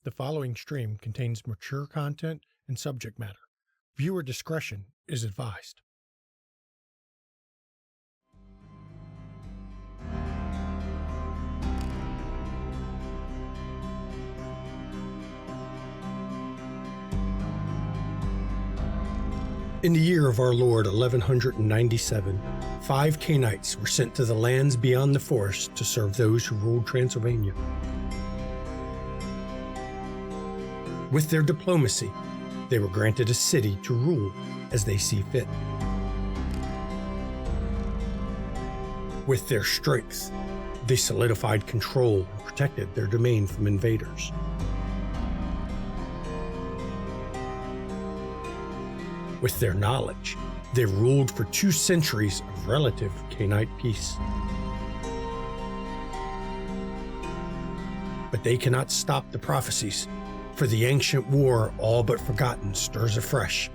The following stream contains mature content and subject matter. Viewer discretion is advised. In the year of our Lord 1197, 5 Canaanites were sent to the lands beyond the forest to serve those who ruled Transylvania. With their diplomacy, they were granted a city to rule as they see fit. With their strength, they solidified control and protected their domain from invaders. With their knowledge, they ruled for 2 centuries of relative Canaanite peace. But they cannot stop the prophecies, for the ancient war, all but forgotten, stirs afresh.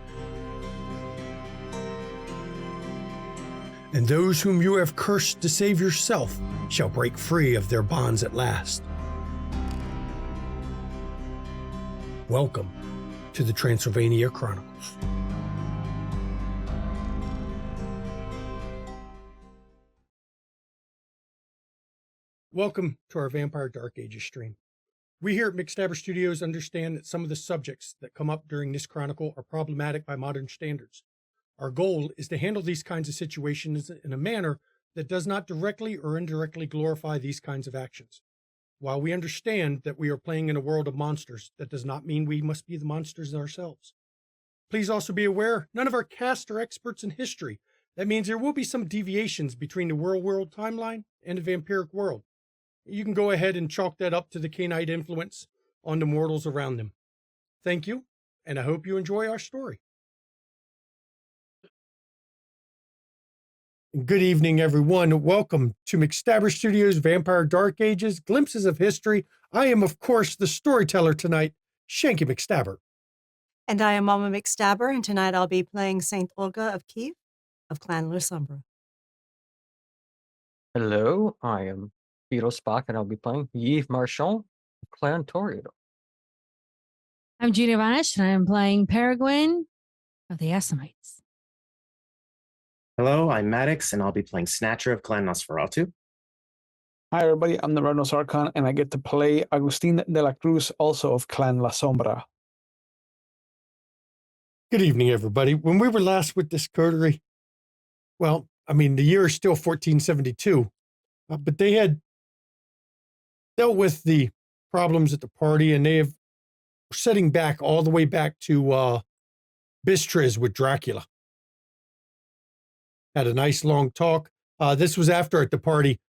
And those whom you have cursed to save yourself shall break free of their bonds at last. Welcome to the Transylvania Chronicles. Welcome to our Vampire Dark Ages stream. We here at McStabber Studios understand that some of the subjects that come up during this chronicle are problematic by modern standards. Our goal is to handle these kinds of situations in a manner that does not directly or indirectly glorify these kinds of actions. While we understand that we are playing in a world of monsters, that does not mean we must be the monsters ourselves. Please also be aware, none of our cast are experts in history. That means there will be some deviations between the real world timeline and the vampiric world. You can go ahead and chalk that up to the Canaanite influence on the mortals around them. Thank you, and I hope you enjoy our story. Good evening, everyone. Welcome to McStabber Studios' Vampire Dark Ages, Glimpses of History. I am, of course, the storyteller tonight, Shanky McStabber. And I am Mama McStabber, and tonight I'll be playing Saint Olga of Kiev of Clan Lusombra. Hello, I am Beetle Spock, and I'll be playing Yves Marchand of Clan Toreador. I'm Judy Vanish, and I am playing Peregrine of the Assamites. Hello, I'm Maddox, and I'll be playing Snatcher of Clan Nosferatu. Hi, everybody. I'm the Red Nose Archon, and I get to play Agustin de la Cruz, also of Clan La Sombra. Good evening, everybody. When we were last with this coterie, well, I mean, the year is still 1472, but they had dealt with the problems at the party, and they have setting back all the way back to Bistritz with Dracula. Had a nice long talk. This was after at the party.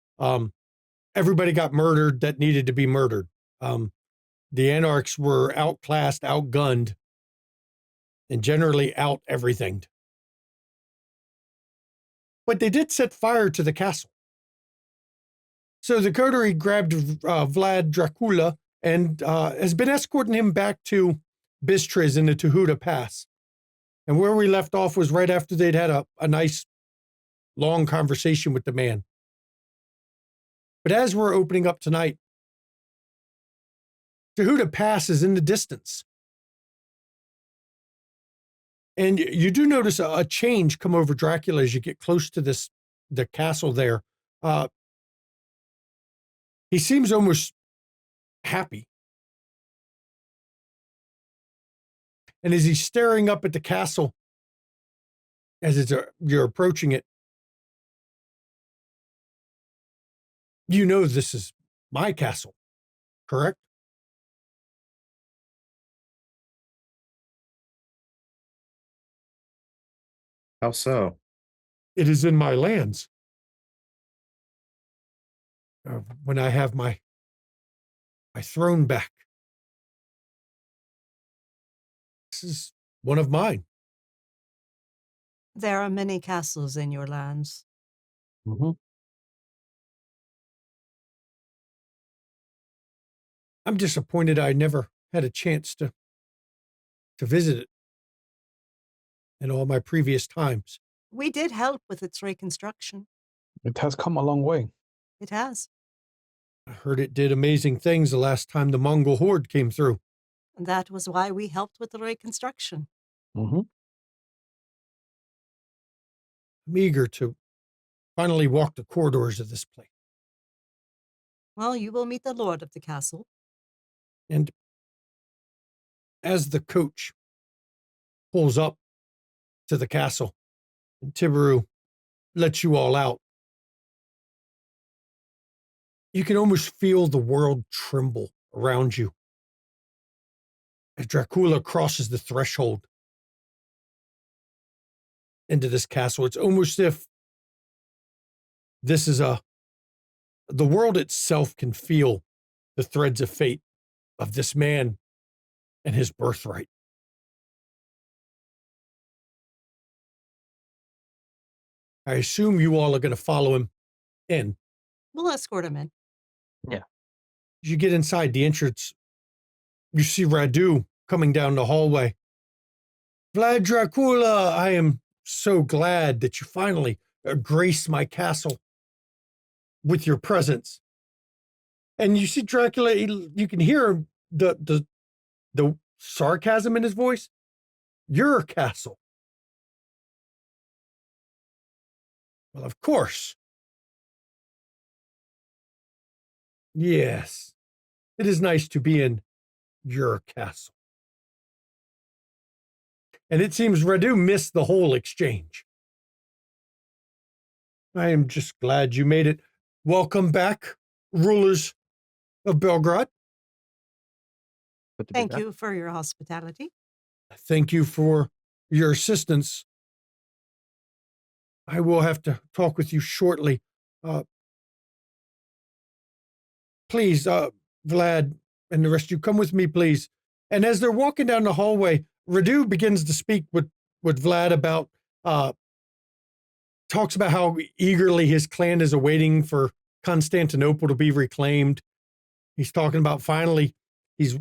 Everybody got murdered that needed to be murdered. The anarchs were outclassed, outgunned, and generally out everythinged. But they did set fire to the castle. So the coterie grabbed Vlad Dracula and has been escorting him back to Bistritz in the Tehuta Pass. And where we left off was right after they'd had a nice long conversation with the man. But as we're opening up tonight, Tehuta Pass is in the distance. And you do notice a change come over Dracula as you get close to the castle there. He seems almost happy. And as he's staring up at the castle, as you're approaching it, you know this is my castle, correct? How so? It is in my lands. When I have my throne back. This is one of mine. There are many castles in your lands. Mm-hmm. I'm disappointed I never had a chance to visit it in all my previous times. We did help with its reconstruction. It has come a long way. It has. I heard it did amazing things the last time the Mongol horde came through. And that was why we helped with the reconstruction. Mm-hmm. I'm eager to finally walk the corridors of this place. Well, you will meet the lord of the castle. And as the coach pulls up to the castle and Tibaru lets you all out, you can almost feel the world tremble around you as Dracula crosses the threshold into this castle. It's almost as if this is the world itself can feel the threads of fate of this man and his birthright. I assume you all are going to follow him in. We'll escort him in. As you get inside the entrance, you see Radu coming down the hallway. Vlad Dracula, I am so glad that you finally grace my castle with your presence. And you see Dracula, you can hear the sarcasm in his voice. Your castle. Well, of course. Yes, it is nice to be in your castle. And it seems Radu missed the whole exchange. I am just glad you made it. Welcome back, rulers of Belgrade. Good to be Thank back. you for your hospitality. Thank you for your assistance. I will have to talk with you shortly. Please, Vlad and the rest of you, come with me, please. And as they're walking down the hallway, Radu begins to speak with Vlad about, talks about how eagerly his clan is awaiting for Constantinople to be reclaimed. He's talking about finally, he's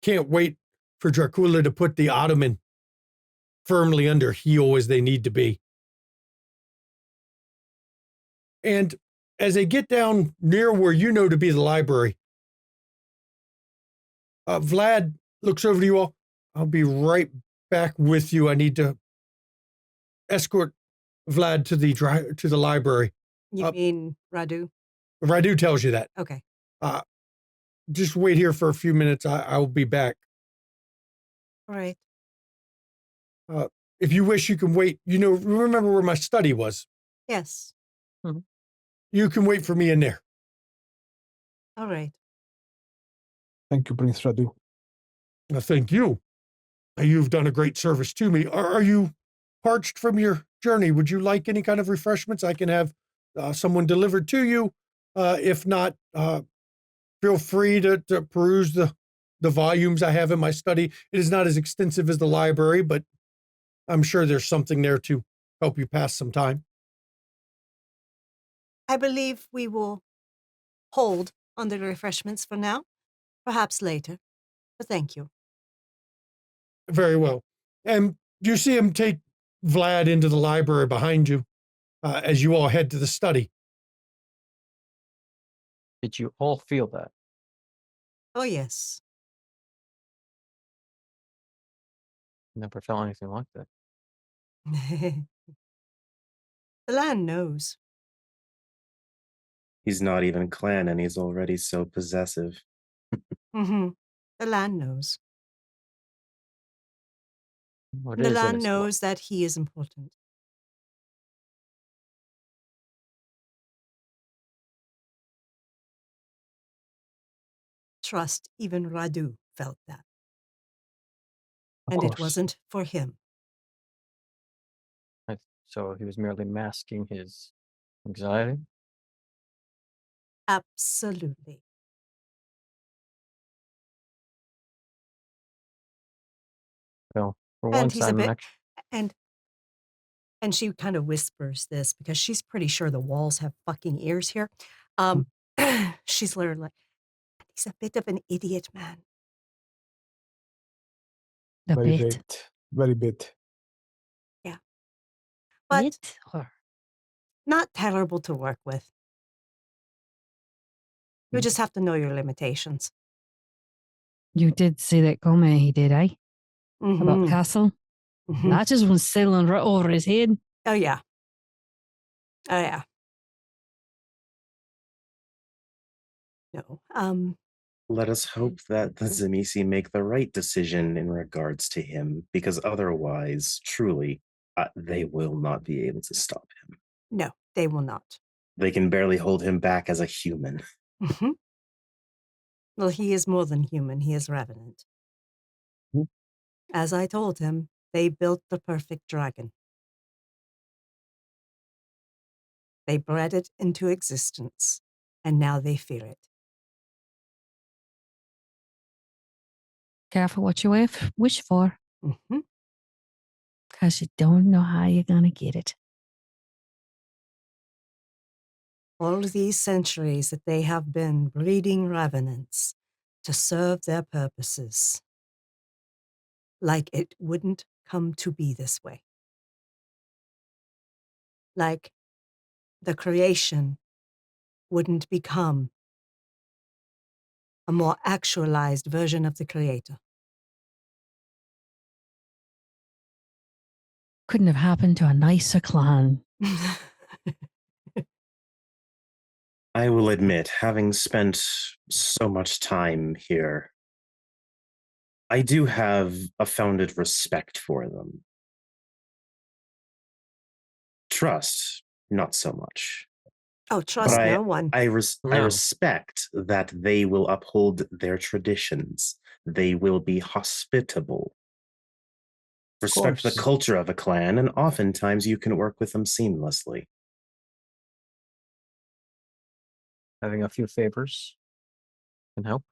can't wait for Dracula to put the Ottoman firmly under heel as they need to be. And as they get down near where you know to be the library, Vlad looks over to you all. I'll be right back with you. I need to escort Vlad to the library. You mean Radu? Radu tells you that. Okay. Just wait here for a few minutes. I'll be back. All right. If you wish, you can wait. Remember where my study was. Yes. You can wait for me in there. All right. Thank you, Prince Radu. Thank you. You've done a great service to me. Are you parched from your journey? Would you like any kind of refreshments? I can have someone delivered to you. If not, feel free to peruse the volumes I have in my study. It is not as extensive as the library, but I'm sure there's something there to help you pass some time. I believe we will hold on the refreshments for now, perhaps later. But thank you. Very well. And you see him take Vlad into the library behind you as you all head to the study. Did you all feel that? Oh, yes. Never felt anything like that. The land knows. He's not even clan and he's already so possessive. The land knows. What The is it? land It's knows that he is important. Trust, even Radu felt that. Of And course. it wasn't for him. So he was merely masking his anxiety. Absolutely. So for And once, he's a I'm bit, actually and she kind of whispers this because she's pretty sure the walls have fucking ears here. She's literally like, he's a bit of an idiot, man. The Very bit. bit. Very bit. But Bit or not terrible to work with. You Mm. just have to know your limitations. You did see that comment he did, eh? About the Mhm, castle? mhm. That just went sailing right over his head. Oh, yeah. Oh, yeah. No. Let us hope that the Zamisi make the right decision in regards to him, because otherwise, truly, they will not be able to stop him. No, they will not. They can barely hold him back as a human. Mhm. Well, he is more than human. He is revenant. Hmm. As I told him, they built the perfect dragon. They bred it into existence, and now they fear it. Careful what you wish for, Mhm. because you don't know how you're going to get it. All these centuries that they have been breeding revenants to serve their purposes. Like it wouldn't come to be this way. Like the creation wouldn't become a more actualized version of the creator. Couldn't have happened to a nicer clan. I will admit, having spent so much time here, I do have a founded respect for them. Trust, not so much. Oh, But trust no one. I No. respect that they will uphold their traditions. They will be hospitable. Respect the course. culture of a clan, and oftentimes you can work with them seamlessly. Having a few favors can help.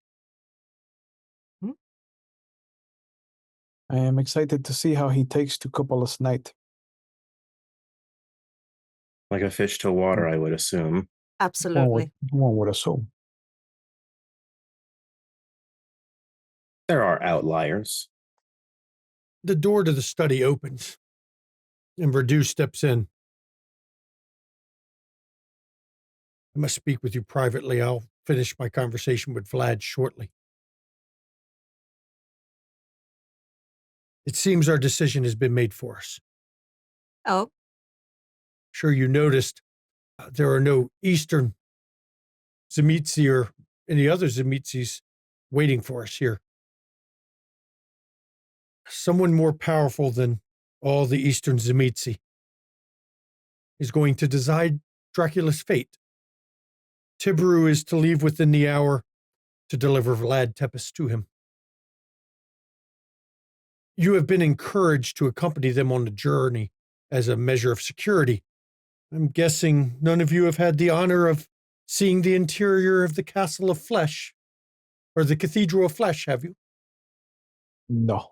I am excited to see how he takes to Coppola's night. Like a fish to water, I would assume. Absolutely. One would assume. There are outliers. The door to the study opens, and Verdu steps in. I must speak with you privately. I'll finish my conversation with Vlad shortly. It seems our decision has been made for us. Oh, Sure, you noticed there are no Eastern Zemitzi or any other Zemitzis waiting for us here. Someone more powerful than all the Eastern Zemitzi is going to decide Dracula's fate. Tiberu is to leave within the hour to deliver Vlad Tepes to him. You have been encouraged to accompany them on the journey as a measure of security. I'm guessing none of you have had the honor of seeing the interior of the Castle of Flesh, or the Cathedral of Flesh, have you? No.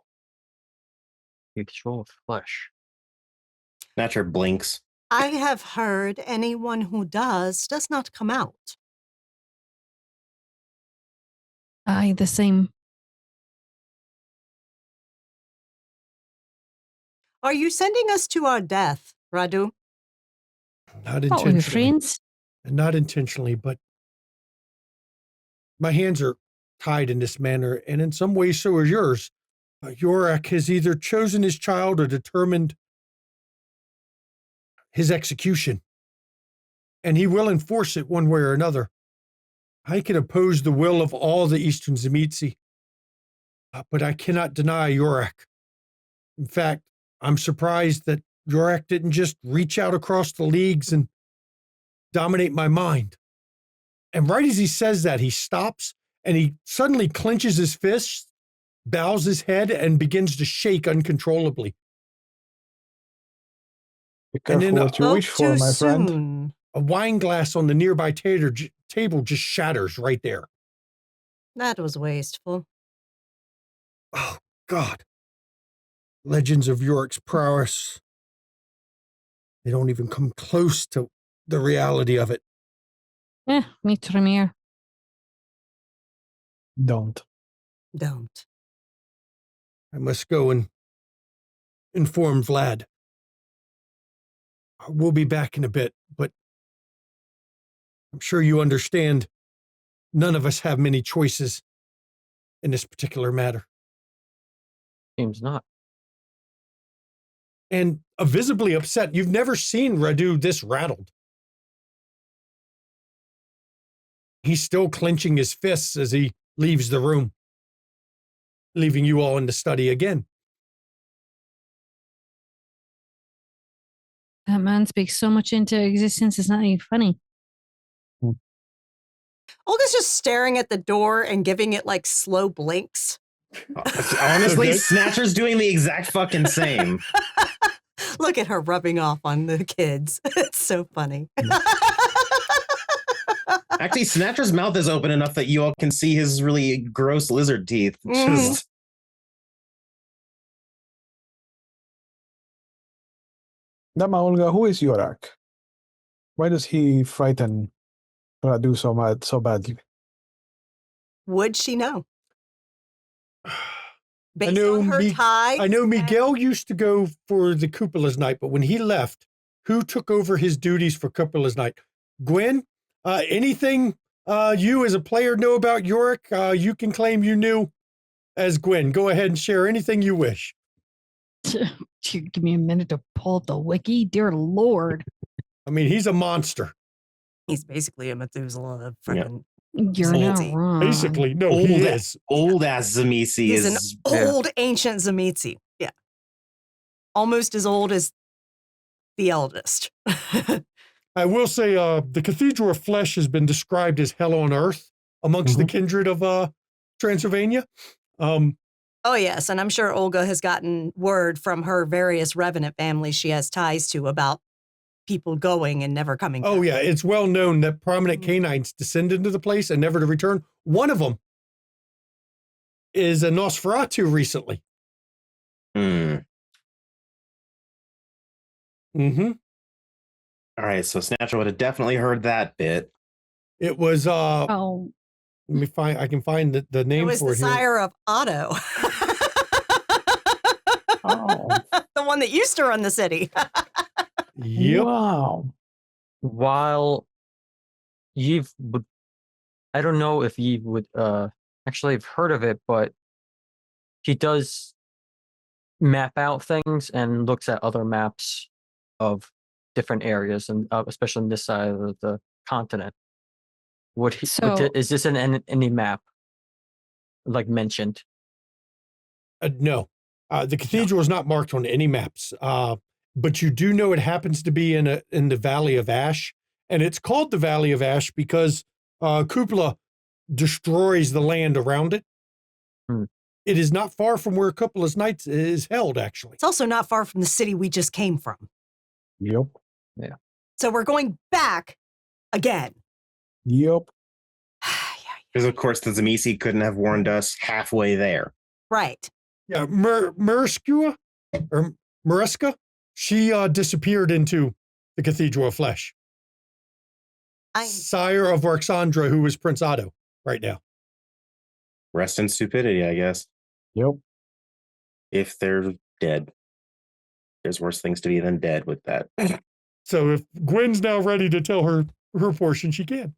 You control flesh. Natcher blinks. I have heard anyone who does not come out. Aye, the same. Are you sending us to our death, Radu? Not What, we were intentionally. friends? Not intentionally, but my hands are tied in this manner, and in some ways so are yours. Yorak has either chosen his child or determined his execution, and he will enforce it one way or another. I can oppose the will of all the Eastern Zemitzi, but I cannot deny Yorak. In fact, I'm surprised that Yorak didn't just reach out across the leagues and dominate my mind. And right as he says that, he stops and he suddenly clenches his fists, bows his head, and begins to shake uncontrollably. Be And careful then what you Spoke wish for, too my friend. soon. a wine glass on the nearby table just shatters right there. That was wasteful. Oh, God. Legends of York's prowess. They don't even come close to the reality of it. Me Tremere. Don't. Don't. I must go and inform Vlad. We'll be back in a bit, but I'm sure you understand none of us have many choices. in this particular matter. Seems not. And visibly upset. You've never seen Radu this rattled. He's still clenching his fists as he leaves the room, leaving you all in the study again. That man speaks so much into existence, it's not even funny. Olga's just staring at the door and giving it like slow blinks. Honestly, Okay. Snatcher's doing the exact fucking same. Look at her rubbing off on the kids. It's so funny. Actually, Snatcher's mouth is open enough that you all can see his really gross lizard teeth. Just Dama Olga, who is Yorak? Why does he frighten Radu so badly? Would she know? Based know on her ties. I know Miguel used to go for the Cupola's night, but when he left, who took over his duties for Cupola's night? Gwen, anything you as a player know about Yorick, you can claim you knew as Gwen. Go ahead and share anything you wish. Give me a minute to pull up the wiki. Dear Lord. I mean, he's a monster. He's basically a Methuselah of freaking. You're not Zamitzi. wrong. Basically, no, he is. Old ass Zamisi He's is an old ancient Zamitzi. Yeah. Almost as old as the eldest. I will say the Cathedral of Flesh has been described as hell on earth amongst the kindred of Transylvania. Oh, yes. And I'm sure Olga has gotten word from her various revenant families she has ties to about people going and never coming back. Oh, yeah. It's well known that prominent canines descend into the place and never to return. One of them is a Nosferatu recently. Mm. Mm-hmm. All right, so Snatcher would have definitely heard that bit. It was, Oh, let me find, I can find the name It was for the it here. sire of Otto. Oh, The one that used to run the city. Yep. wow. While Yves would, I don't know if Yves would actually have heard of it, but he does map out things and looks at other maps of different areas, and especially on this side of the continent. Is this in any map like mentioned? No. The cathedral is not marked on any maps, but you do know it happens to be in the Valley of Ash, and it's called the Valley of Ash because Cupola destroys the land around it. It is not far from where Cupola's Nights is held, actually. It's also not far from the city we just came from. Yep. Yeah. So we're going back again. Yep. Because, of course, the Zamisi couldn't have warned us halfway there. Right. Yeah, Mariska, or Mariska, she disappeared into the Cathedral of Flesh. Sire of Alexandra, who is Prince Otto right now. Rest in stupidity, I guess. Yep. If they're dead. There's worse things to be than dead with that. So if Gwen's now ready to tell her portion, she can.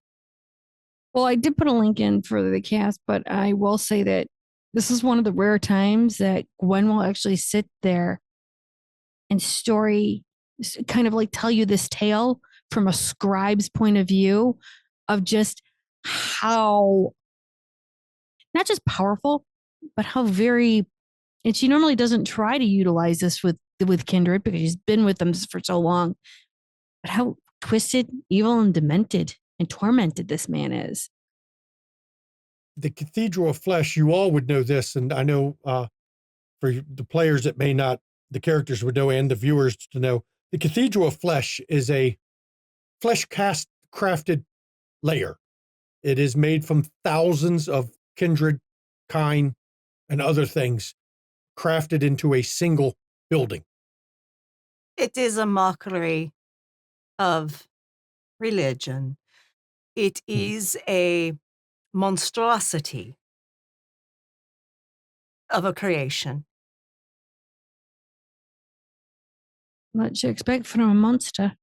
well, I did put a link in for the cast, but I will say that this is one of the rare times that Gwen will actually sit there and kind of like tell you this tale from a scribe's point of view of just how not just powerful, but how very, and she normally doesn't try to utilize this with Kindred because she's been with them for so long, but how twisted, evil, and demented and tormented this man is. The Cathedral of Flesh, you all would know this, and I know for the players that may not, the characters would know, and the viewers to know, the Cathedral of Flesh is a flesh crafted layer. It is made from thousands of kindred, kind, and other things crafted into a single building. It is a mockery of religion. It is a monstrosity of a creation. What you expect from a monster?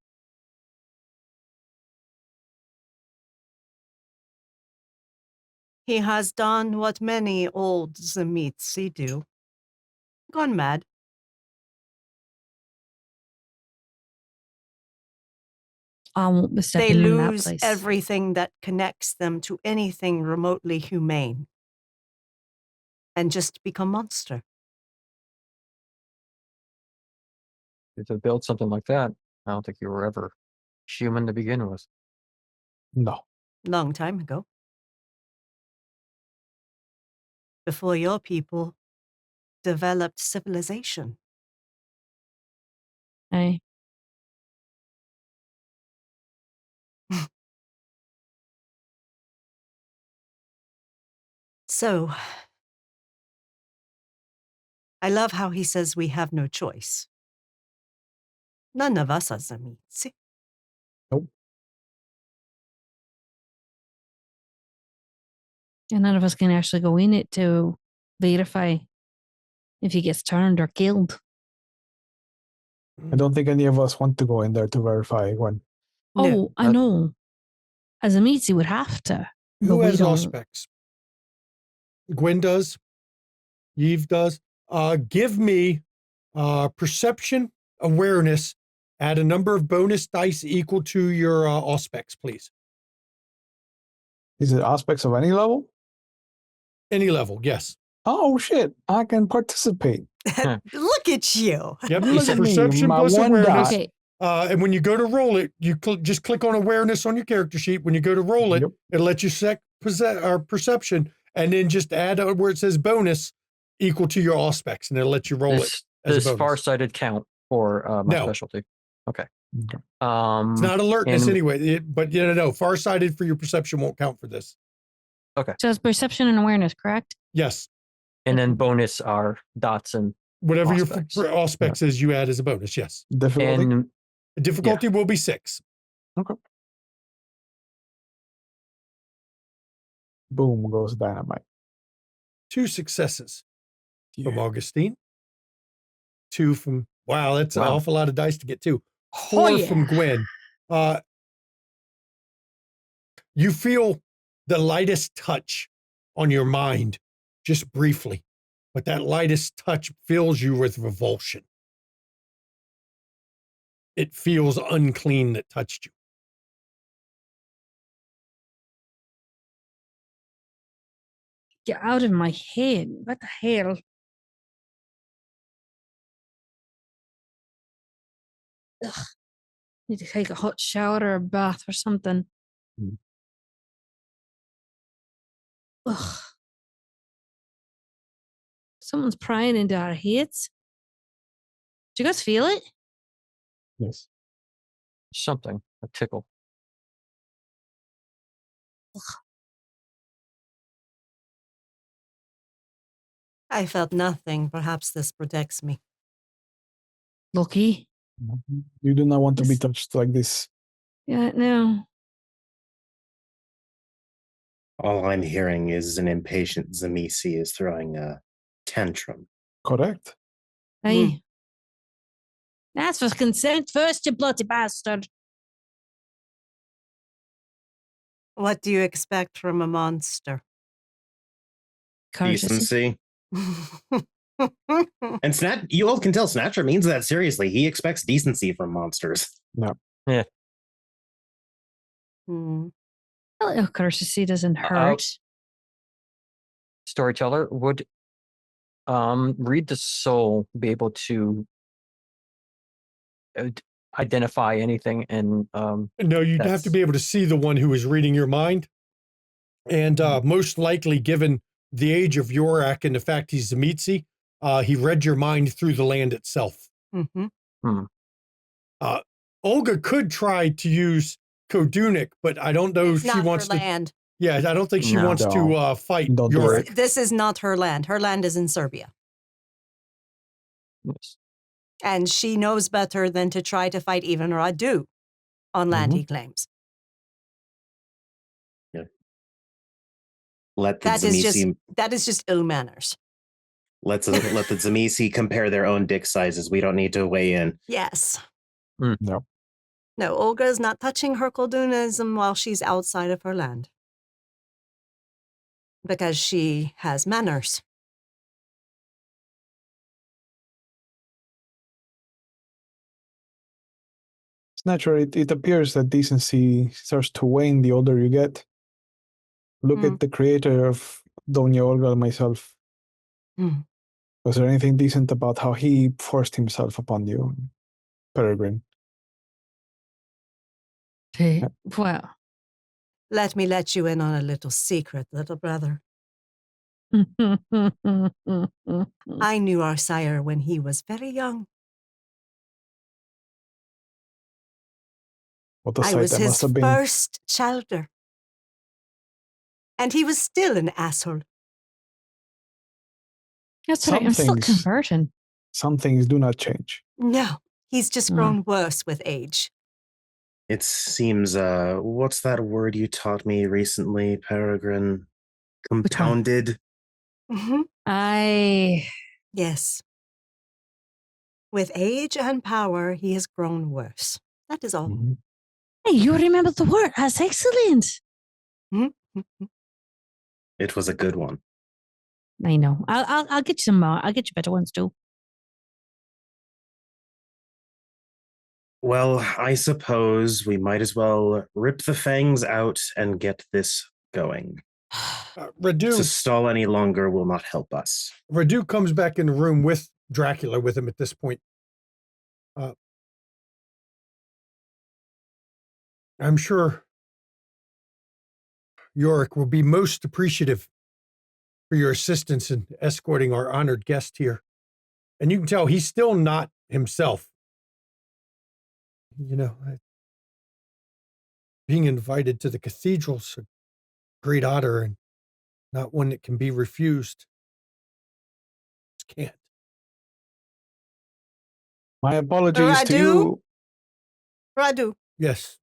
He has done what many old Zemitsi do. Gone mad. I won't be They stepping in that lose place. everything that connects them to anything remotely humane. And just become monster. To build something like that, I don't think you were ever human to begin with. No. Long time ago. Before your people developed civilization. Aye. So, I love how he says we have no choice. None of us are Zemitsi. And none of us can actually go in it to verify if he gets turned or killed. I don't think any of us want to go in there to verify when. Oh, No. I know. As a Mitzi would have to. Who but we has don't. auspex? Gwen does. Yves does. Give me perception, awareness. Add a number of bonus dice equal to your auspex, please. Is it aspects of any level? Any level, yes. Oh shit! I can participate. Look at you. Yep, Look it's at me, perception my plus one awareness. dot. Okay. And when you go to roll it, you just click on awareness on your character sheet. When you go to roll it, Yep. it'll let you perception, and then just add where it says bonus equal to your auspex, and it'll let you roll it as Does a bonus. farsighted count for my No. specialty? Okay. Okay. It's not alertness and- anyway, but no, farsighted for your perception won't count for this. So it's perception and awareness, correct? Yes, And then bonus are dots and whatever Auspex. your auspex is, you add as a bonus. Yes, Difficulty. and the difficulty will be 6. Boom goes dynamite. 2 successes from Yeah. Augustine. 2 from that's an Wow. awful lot of dice to get 2. Oh, 4 yeah. from Gwen. You feel the lightest touch on your mind, just briefly, but that lightest touch fills you with revulsion. It feels unclean that touched you. Get out of my head. What the hell? Ugh. Need to take a hot shower or a bath or something. Mm. Ugh. Someone's prying into our heads. Do you guys feel it? Yes. something, a tickle. I felt nothing. Perhaps this protects me. Lucky. You do not want to be Yes. touched like this. Yeah, no. All I'm hearing is an impatient Zamisi is throwing a tantrum. Correct. Hey. Ask for consent first, you bloody bastard. What do you expect from a monster? Courtesy. Decency. And you all can tell Snatcher means that seriously. He expects decency from monsters. Hmm. A little courtesy doesn't hurt. Storyteller would read the soul, be able to identify anything, and No, you'd have to That's- be able to see the one who is reading your mind. And most likely, given the age of Yorak and the fact he's Zemitsi, he read your mind through the land itself. Mm-hmm. Olga could try to use Kodunik, but I don't know if It's she not wants her to. land. Yeah, I don't think she No. wants to fight Don't do Yorak. This is not her land. Her land is in Serbia. yes. And she knows better than to try to fight even Radu on land Mhm. he claims. Let the That is Zamisi just ill manners. let the Zamisi compare their own dick sizes. We don't need to weigh in. Yes. No. No, Olga is not touching her Koldunism while she's outside of her land. Because she has manners. It's natural. It appears that decency starts to wane the older you get. Look at the creator of Doña Olga and myself. Hmm. Was there anything decent about how he forced himself upon you, Peregrine? Well. Let me let you in on a little secret, little brother. I knew our sire when he was very young. What a I sight was that must his have been. first childer. And he was still an asshole. That's Some right. I'm still things- converting. Some things do not change. No, he's just grown worse with age. It seems, what's that word you taught me recently, Peregrine? Compounded? Mm-hmm. Yes. With age and power, he has grown worse. That is all. Mhm. Hey, you remember the word. That's excellent. Mm-hmm. It was a good one. I know. I'll get you some more. I'll get you better ones too. Well, I suppose we might as well rip the fangs out and get this going. To Radu stall any longer will not help us. comes back in the room with Dracula with him at this point. I'm sure Yorick will be most appreciative for your assistance in escorting our honored guest here. And you can tell he's still not himself. You know, being invited to the cathedral's a great honor and not one that can be refused. Just can't. My apologies to you. Radu, Yes,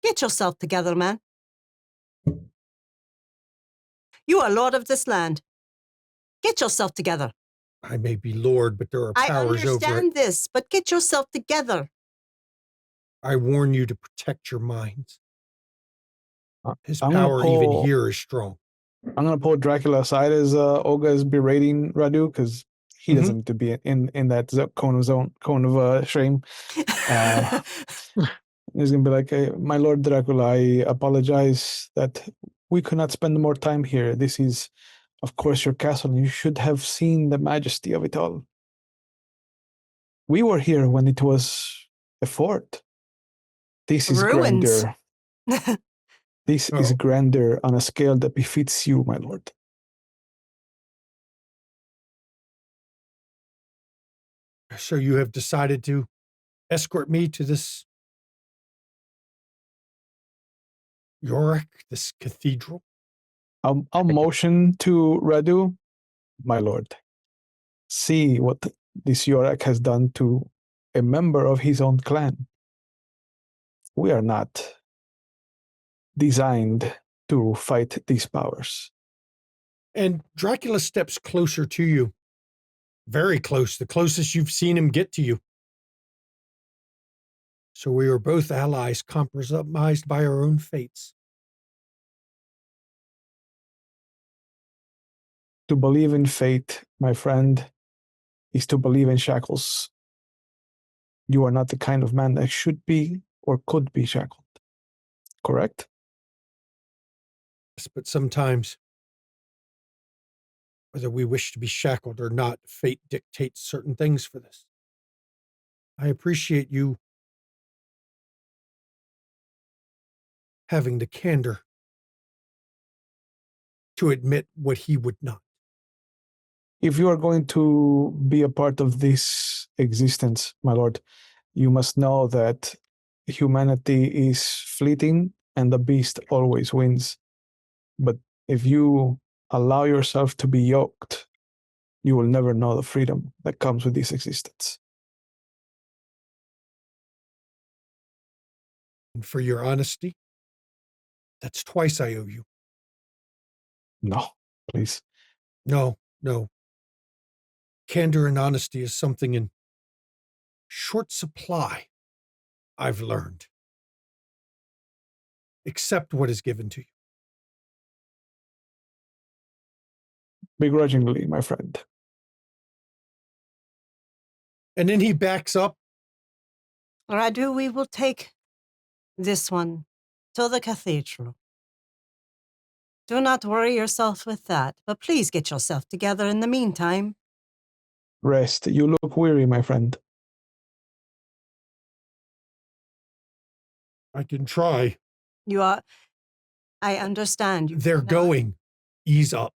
get yourself together, man. You are lord of this land. Get yourself together. I may be lord, but there are I powers over it. understand this, but get yourself together. I warn you to protect your minds. His I'm gonna power even pull- here is strong. I'm gonna pull Dracula aside as Olga is berating Radu because he doesn't need to be in that cone of shame. He's gonna be like, hey, my lord Dracula, I apologize that we could not spend more time here. This is, of course, your castle, and you should have seen the majesty of it all. We were here when it was a fort. This is Ruins. grandeur. This is grandeur on a scale that befits you, my lord. So you have decided to escort me to this Yorick, this cathedral? I'll motion to Radu, my lord. See what this Yorick has done to a member of his own clan. We are not designed to fight these powers. And Dracula steps closer to you. Very close, the closest you've seen him get to you. So we are both allies compromised by our own fates. To believe in fate, my friend, is to believe in shackles. You are not the kind of man that should be or could be shackled. Correct? Yes, but sometimes, whether we wish to be shackled or not, fate dictates certain things for this. I appreciate you having the candor to admit what he would not. If you are going to be a part of this existence, my lord, you must know that humanity is fleeting and the beast always wins. But if you allow yourself to be yoked, you will never know the freedom that comes with this existence. And for your honesty, that's twice I owe you. No, please. No. Candor and honesty is something in short supply, I've learned. Accept what is given to you. begrudgingly, my friend. And then he backs up. Radu, we will take this one to the cathedral. Do not worry yourself with that, but please get yourself together in the meantime. Rest. You look weary, my friend. I can try. You are. I understand. They're cannot- going. Ease up.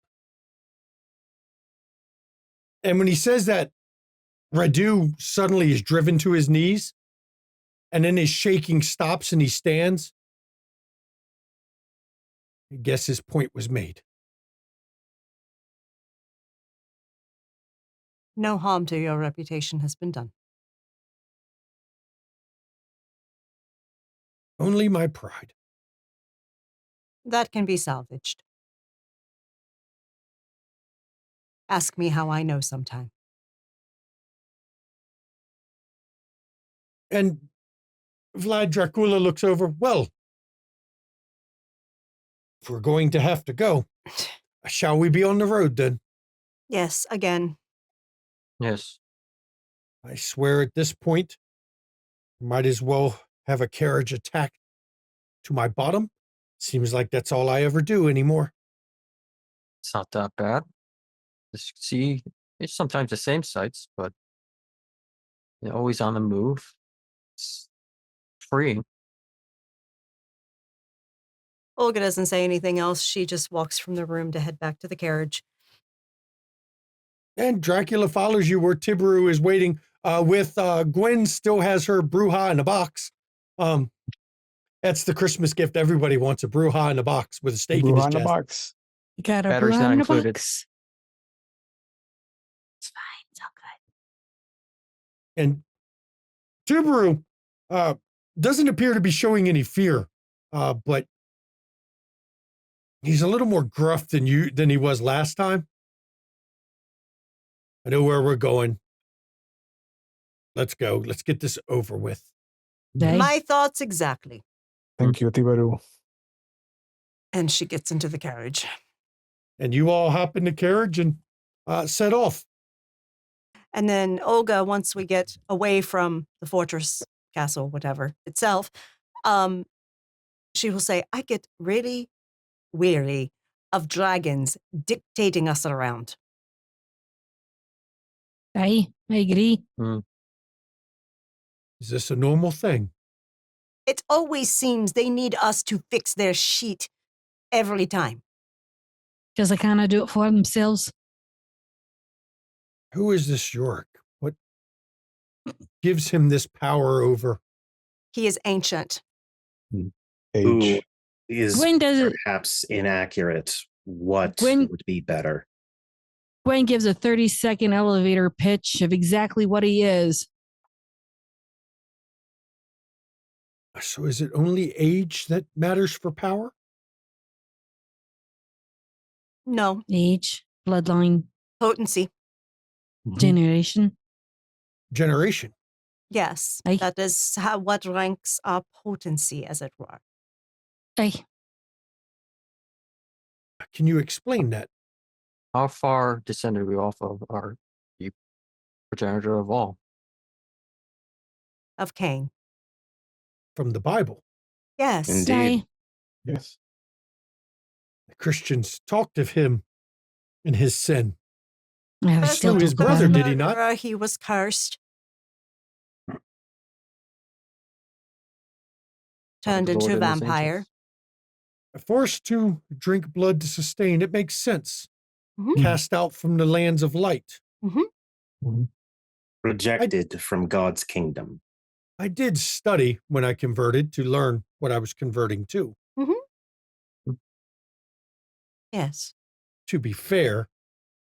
And when he says that, Radu suddenly is driven to his knees, and then his shaking stops and he stands. I guess his point was made. No harm to your reputation has been done. Only my pride. That can be salvaged. Ask me how I know sometime. And Vlad Dracula looks over. Well, if we're going to have to go, shall we be on the road then? Yes, again. Yes. I swear at this point, might as well have a carriage attack to my bottom. Seems like that's all I ever do anymore. It's not that bad. Just see, it's sometimes the same sights, but you're always on the move. It's freeing. Olga doesn't say anything else. She just walks from the room to head back to the carriage. And Dracula follows you where Tiberu is waiting with Gwen still has her Bruja in a box. That's the Christmas gift. Everybody wants a Bruja in a box with a stake in his Bruhana chest. box. You got a Battery's not in a included. box. It's fine. It's all good. And Tiberu doesn't appear to be showing any fear, but he's a little more gruff than he was last time. I know where we're going. Let's go. Let's get this over with. Day. My thoughts exactly. Thank you, Tiberu. And she gets into the carriage. And you all hop in the carriage and set off. And then Olga, once we get away from the fortress, castle, whatever, itself, she will say, I get really weary of dragons dictating us around. I agree. Is this a normal thing? It always seems they need us to fix their sheet every time. Because they kind of do it for themselves. Who is this York? What gives him this power over? He is ancient. Who Age. is Gwen does it. perhaps inaccurate? What Gwen- would be better? Gwen gives a 30-second elevator pitch of exactly what he is. So is it only age that matters for power? No, Age, bloodline, potency. generation. Generation. Yes, Aye. that is what ranks our potency, as it were. Aye. Can you explain that? How far descended we off of our the progenitor of all? Of Cain. From the Bible. Yes. Indeed. Aye. Yes. The Christians talked of him and his sin. Yeah, First slew he his was the brother, did he not? murderer, He was cursed. Turned The Lord into a and his vampire. angels. Forced to drink blood to sustain. It makes sense. Mhm. Cast out from the lands of light. Rejected from God's kingdom. I did study when I converted to learn what I was converting to. Yes. To be fair,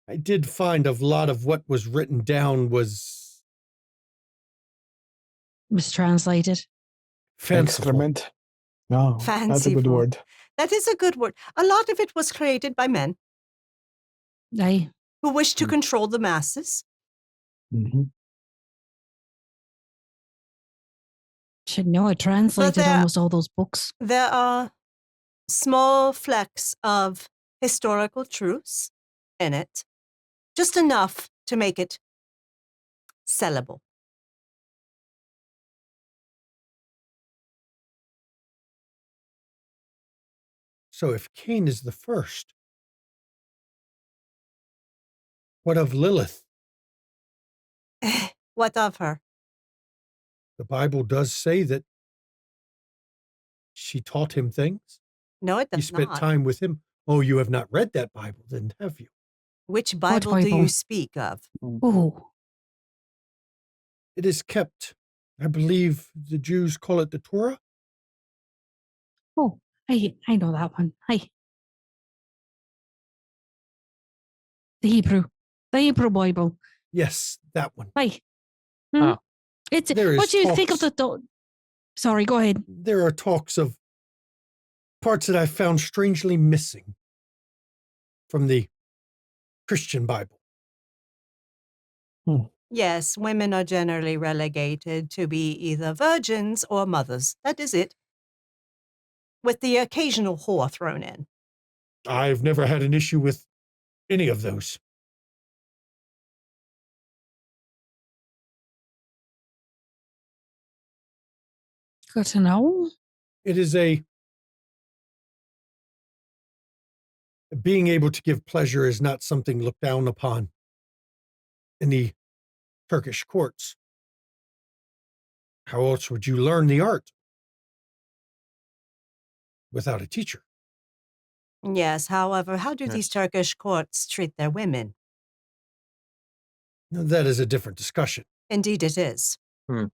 I did find a lot of what was written down was Mistranslated. fanciful. Excrement. No, that's a good Fanciful. word. That is a good word. A lot of it was created by men Aye. who wished to control the masses. Mhm. Should know I translated there- almost all those books. There are small flecks of historical truths in it. Just enough to make it sellable. So if Cain is the first, what of Lilith? What of her? The Bible does say that she taught him things. No, it He does spent not. time with him. Oh, you have not read that Bible, then, have you? Which Bible do you speak of? Oh, It is kept. I believe the Jews call it the Torah. oh, I know that one. Hi. The Hebrew Bible. Yes, that one. Hi. Oh. It's There what is do you think of talks. the? Sorry, go ahead. There are talks of parts that I found strangely missing from the Christian Bible. Yes, women are generally relegated to be either virgins or mothers. That is it. With the occasional whore thrown in. I've never had an issue with any of those. Good to know. It is being able to give pleasure is not something looked down upon in the Turkish courts. How else would you learn the art without a teacher? Yes, however, how do these Turkish courts treat their women? Now, that is a different discussion. Indeed, it is. Hmm.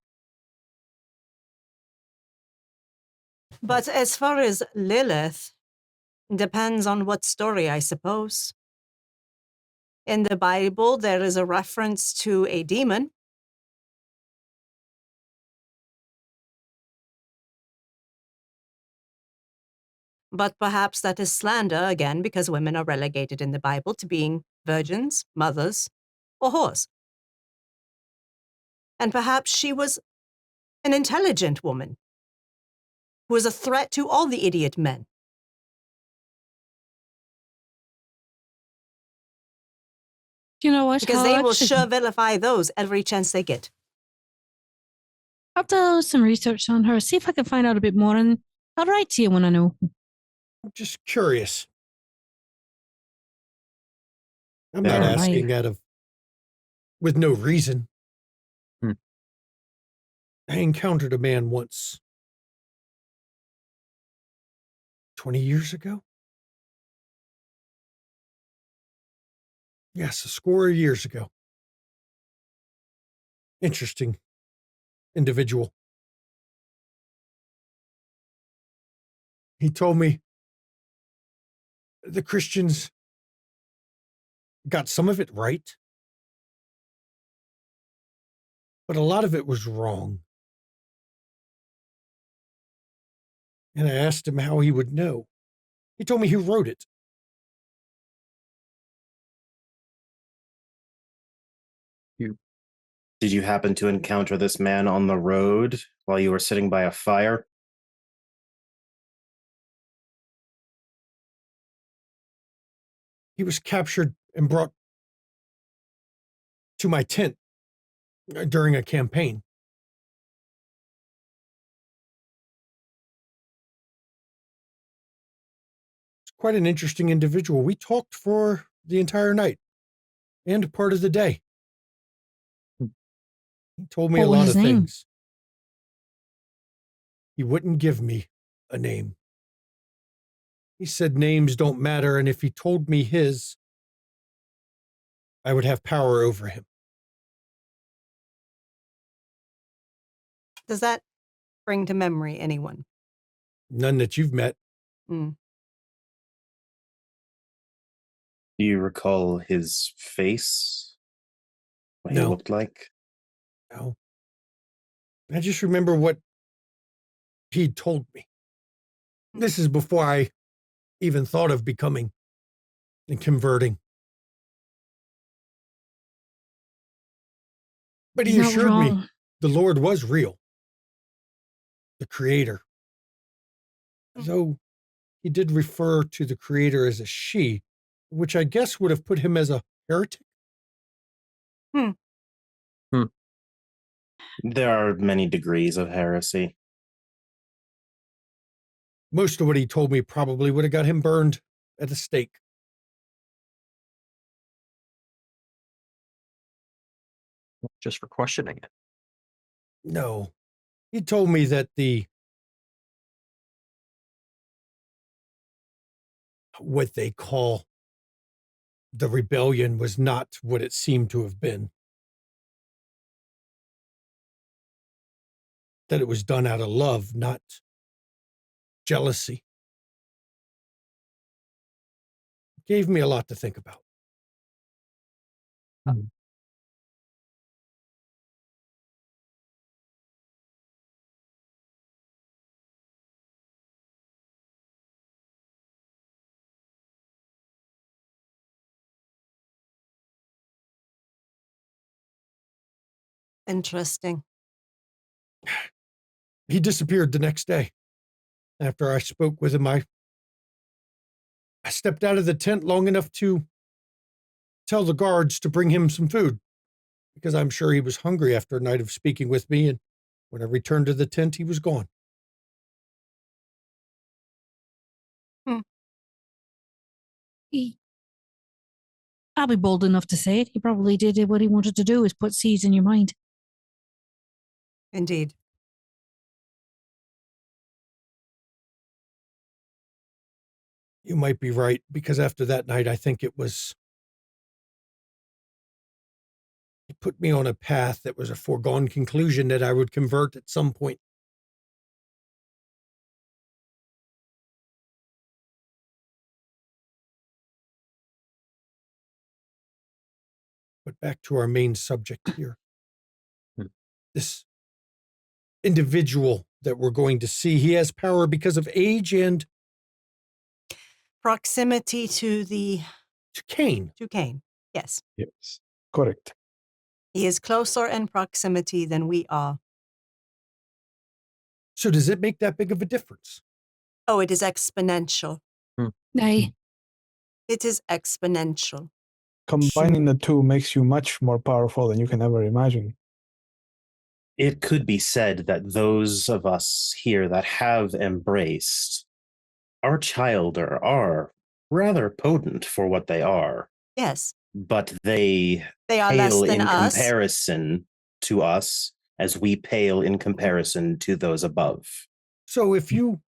But as far as Lilith, depends on what story, I suppose. In the Bible, there is a reference to a demon. But perhaps that is slander, again, because women are relegated in the Bible to being virgins, mothers, or whores. And perhaps she was an intelligent woman who was a threat to all the idiot men. You know what? Because they will sure vilify those every chance they get. I'll do some research on her, see if I can find out a bit more, and I'll write to you when I know. I'm just curious. I'm Yeah, not right. asking with no reason. Hmm. I encountered a man once 20 years ago. Yes, a score of years ago. Interesting individual. He told me the Christians got some of it right, but a lot of it was wrong. And I asked him how he would know. He told me he wrote it. Did you happen to encounter this man on the road while you were sitting by a fire? He was captured and brought to my tent during a campaign. It's quite an interesting individual. We talked for the entire night and part of the day. He told me What a was lot his of name? things. He wouldn't give me a name. He said names don't matter, and if he told me his, I would have power over him. Does that bring to memory anyone? None that you've met. Mm. Do you recall his face? What he No. looked like? No. I just remember what he'd told me. This is before I even thought of becoming and converting. But he He's not assured me wrong. the Lord was real, the Creator. Though he did refer to the Creator as a she, which I guess would have put him as a heretic. There are many degrees of heresy. Most of what he told me probably would have got him burned at a stake. Just for questioning it. No, he told me that what they call the rebellion was not what it seemed to have been. That it was done out of love, not jealousy. Gave me a lot to think about. Interesting. He disappeared the next day. After I spoke with him, I stepped out of the tent long enough to tell the guards to bring him some food, because I'm sure he was hungry after a night of speaking with me, and when I returned to the tent, he was gone. I'll be bold enough to say it. He probably did what he wanted to do, is put seeds in your mind. Indeed. You might be right, because after that night, I think it put me on a path that was a foregone conclusion that I would convert at some point. But back to our main subject here. This individual that we're going to see, he has power because of age and Proximity to Cain. Cain. Yes. Yes, correct. He is closer in proximity than we are. So does it make that big of a difference? Oh, it is exponential. Aye. It is exponential. Combining the two makes you much more powerful than you can ever imagine. It could be said that those of us here that have embraced our childer are rather potent for what they are, Yes. but they They are less pale than in us. comparison to us as we pale in comparison to those above. So if you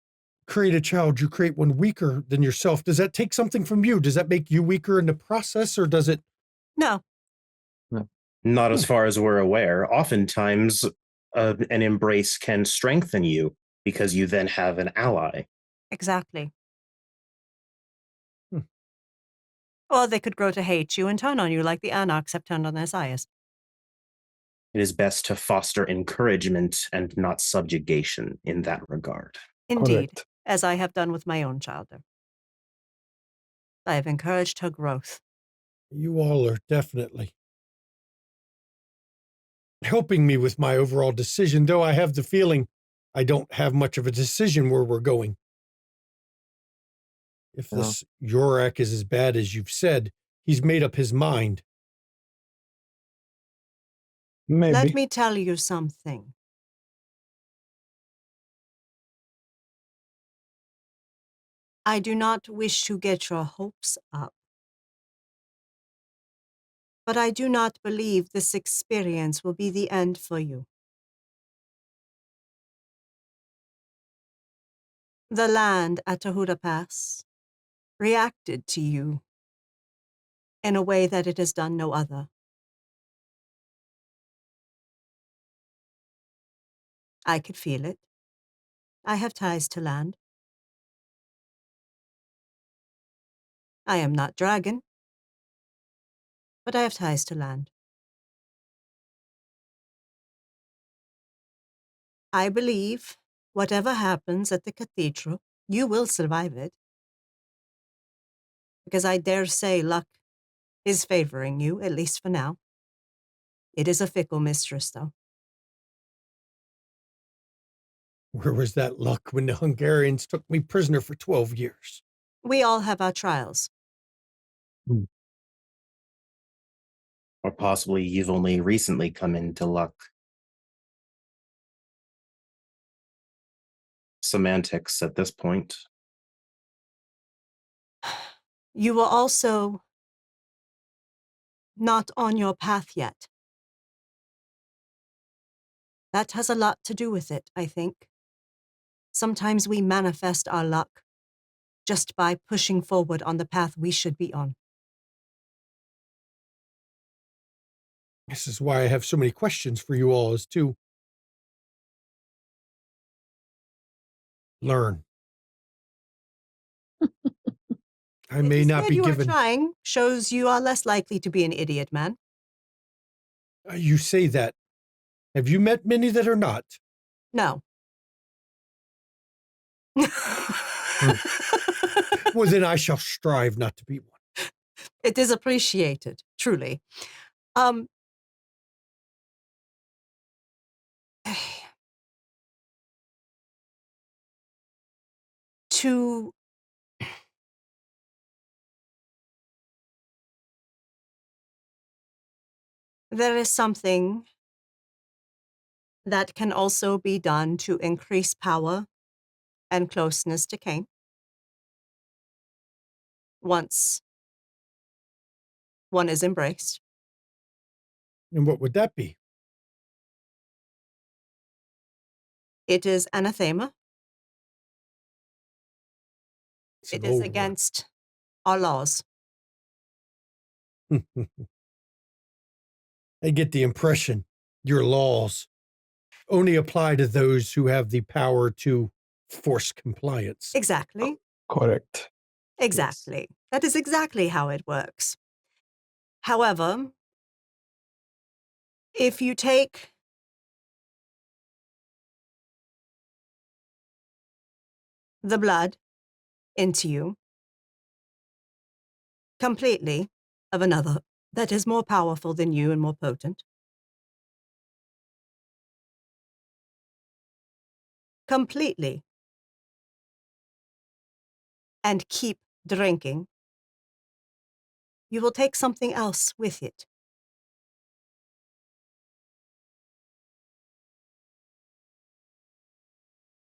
create a child, you create one weaker than yourself. Does that take something from you? Does that make you weaker in the process, or does it? No. Not as far as we're aware. Oftentimes, an embrace can strengthen you because you then have an ally. Exactly. Or they could grow to hate you and turn on you like the Anarchs have turned on their sires. It is best to foster encouragement and not subjugation in that regard. Indeed, Correct. as I have done with my own childer. I have encouraged her growth. You all are definitely helping me with my overall decision, though I have the feeling I don't have much of a decision where we're going. If this Yorak is as bad as you've said, he's made up his mind. Maybe. Let me tell you something. I do not wish to get your hopes up. But I do not believe this experience will be the end for you. The land at Tahuda Pass reacted to you in a way that it has done no other. I could feel it. I have ties to land. I am not dragon, but I have ties to land. I believe whatever happens at the cathedral, you will survive it. Because I dare say luck is favoring you, at least for now. It is a fickle mistress, though. Where was that luck when the Hungarians took me prisoner for 12 years? We all have our trials. Or possibly you've only recently come into luck. Semantics at this point. You were also not on your path yet. That has a lot to do with it, I think. Sometimes we manifest our luck just by pushing forward on the path we should be on. This is why I have so many questions for you all, is to learn. I may not be you given. are trying shows you are less likely to be an idiot, man. You say that. Have you met many that are not? No. Well, then I shall strive not to be one. It is appreciated, truly. There is something that can also be done to increase power and closeness to Cain. Once one is embraced. And what would that be? It is anathema. It's It an is old against our laws. word. I get the impression your laws only apply to those who have the power to force compliance. Exactly. Correct. Exactly. That is exactly how it works. However, if you take the blood into you completely of another that is more powerful than you and more potent, completely, and keep drinking, you will take something else with it.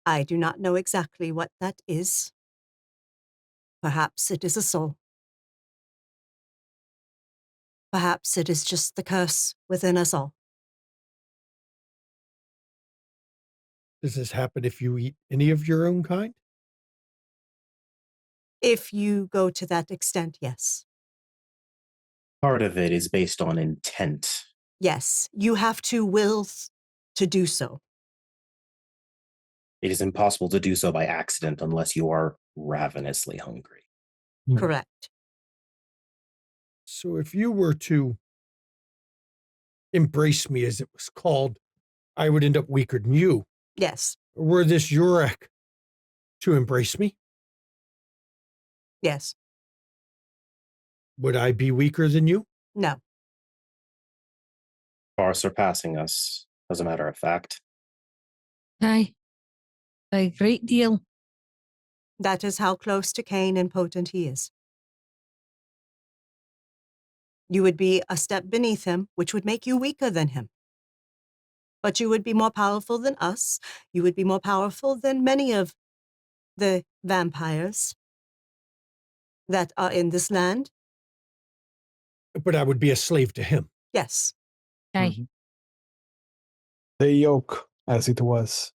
I do not know exactly what that is. Perhaps it is a soul. Perhaps it is just the curse within us all. Does this happen if you eat any of your own kind? If you go to that extent, yes. Part of it is based on intent. Yes, you have to will to do so. It is impossible to do so by accident unless you are ravenously hungry. Correct. So if you were to embrace me, as it was called, I would end up weaker than you. Yes. Or were this Yurek to embrace me, Yes. would I be weaker than you? No. Far surpassing us, as a matter of fact. Aye. A great deal. That is how close to Cain and potent he is. You would be a step beneath him, which would make you weaker than him. But you would be more powerful than us. You would be more powerful than many of the vampires that are in this land. But I would be a slave to him. Yes. Aye. The yoke, as it was.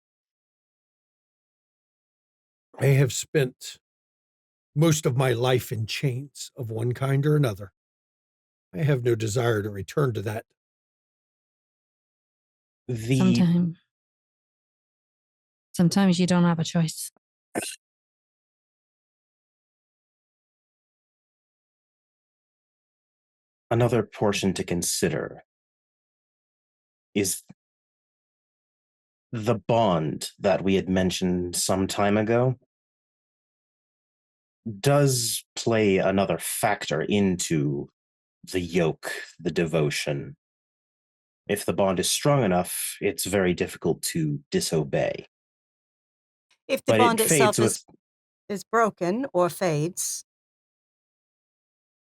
I have spent most of my life in chains of one kind or another. I have no desire to return to that. Sometimes you don't have a choice. Another portion to consider is the bond that we had mentioned some time ago does play another factor into the yoke, the devotion. If the bond is strong enough, it's very difficult to disobey. If the But bond it fades itself with is broken or fades,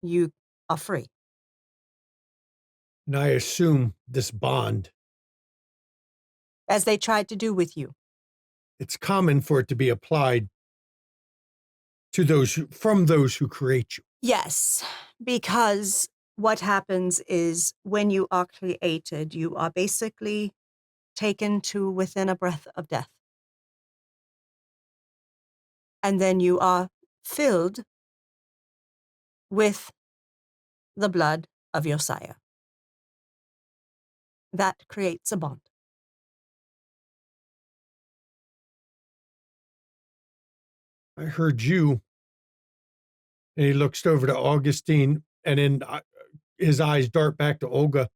you are free. And I assume this bond, As they tried to do with you. it's common for it to be applied to those from those who create you. Yes, because what happens is when you are created, you are basically taken to within a breath of death. And then you are filled with the blood of your sire. That creates a bond. I heard you, and he looks over to Augustine, and then his eyes dart back to Olga.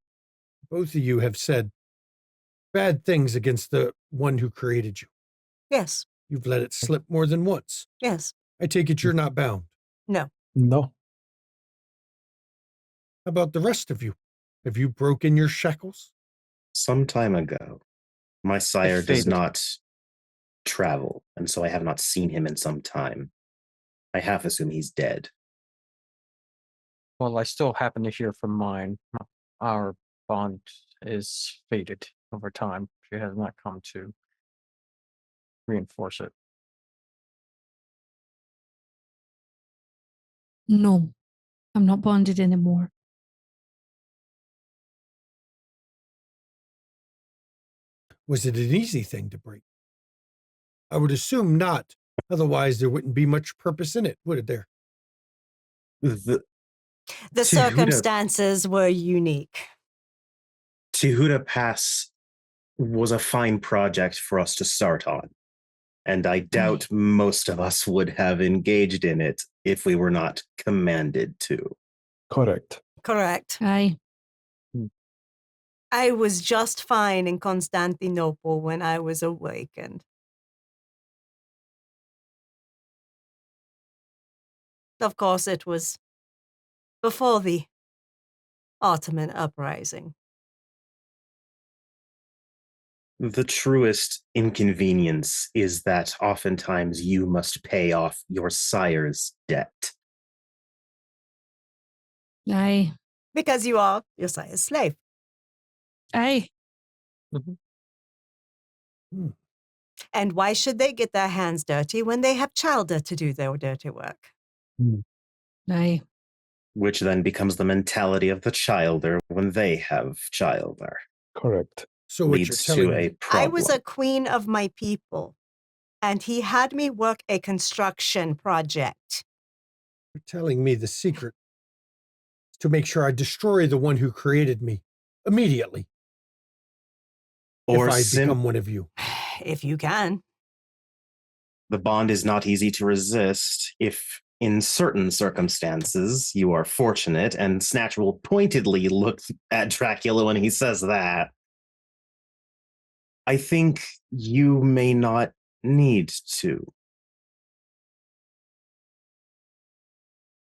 Both of you have said bad things against the one who created you. Yes, You've let it slip more than once. yes, I take it you're not bound. no. No. How about the rest of you? Have you broken your shackles? Some time ago, my sire does faded. not travel, and so I have not seen him in some time. I half assume he's dead. Well, I still happen to hear from mine. Our bond is faded over time. She has not come to reinforce it. No, I'm not bonded anymore. Was it an easy thing to break? I would assume not. Otherwise, there wouldn't be much purpose in it, would it there? The The Tehuda- circumstances were unique. Tehuda Pass was a fine project for us to start on, and I doubt most of us would have engaged in it if we were not commanded to. Correct. Correct. I was just fine in Constantinople when I was awakened. Of course, it was before the Ottoman uprising. The truest inconvenience is that oftentimes you must pay off your sire's debt. Because you are your sire's slave. And why should they get their hands dirty when they have Childer to do their dirty work? Which then becomes the mentality of the childer when they have childer. Correct. So what you're Leads telling to me, a problem. I was a queen of my people, and he had me work a construction project. you're telling me the secret is to make sure I destroy the one who created me immediately. Or if I become one of you. If you can. The bond is not easy to resist if, in certain circumstances, you are fortunate, and Snatch will pointedly look at Dracula when he says that. I think you may not need to.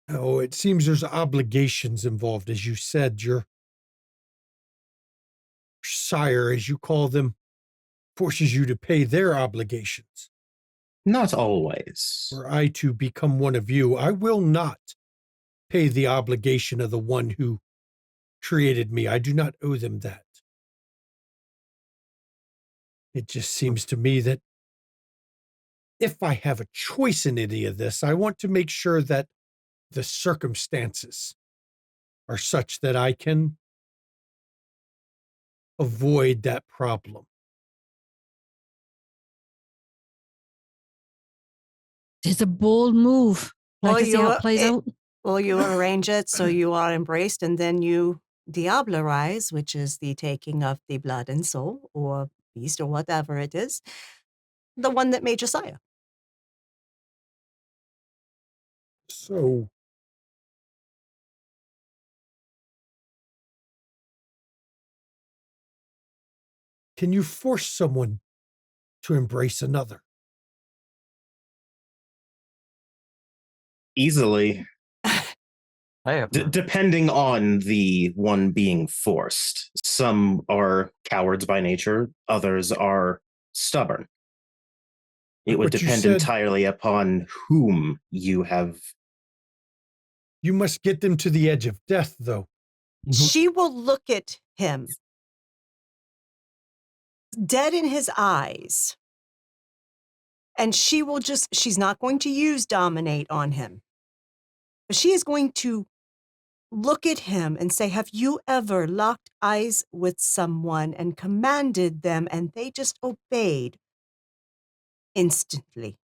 Oh, it seems there's obligations involved, as you said. Your sire, as you call them, forces you to pay their obligations. Not always. Were I to become one of you, I will not pay the obligation of the one who created me. I do not owe them that. It just seems to me that if I have a choice in any of this, I want to make sure that the circumstances are such that I can avoid that problem. It's a bold move. Well, Like to see how it plays out. Well, you arrange it so you are embraced, and then you diablerize, which is the taking of the blood and soul, or beast, or whatever it is, the one that made Josiah. So, can you force someone to embrace another? Easily. I have not. Depending on the one being forced. Some are cowards by nature, others are stubborn. It would What you depend said- entirely upon whom you have You must get them to the edge of death, though. She will look at him, dead in his eyes, and she's not going to use dominate on him, but she is going to look at him and say, have you ever locked eyes with someone and commanded them and they just obeyed instantly?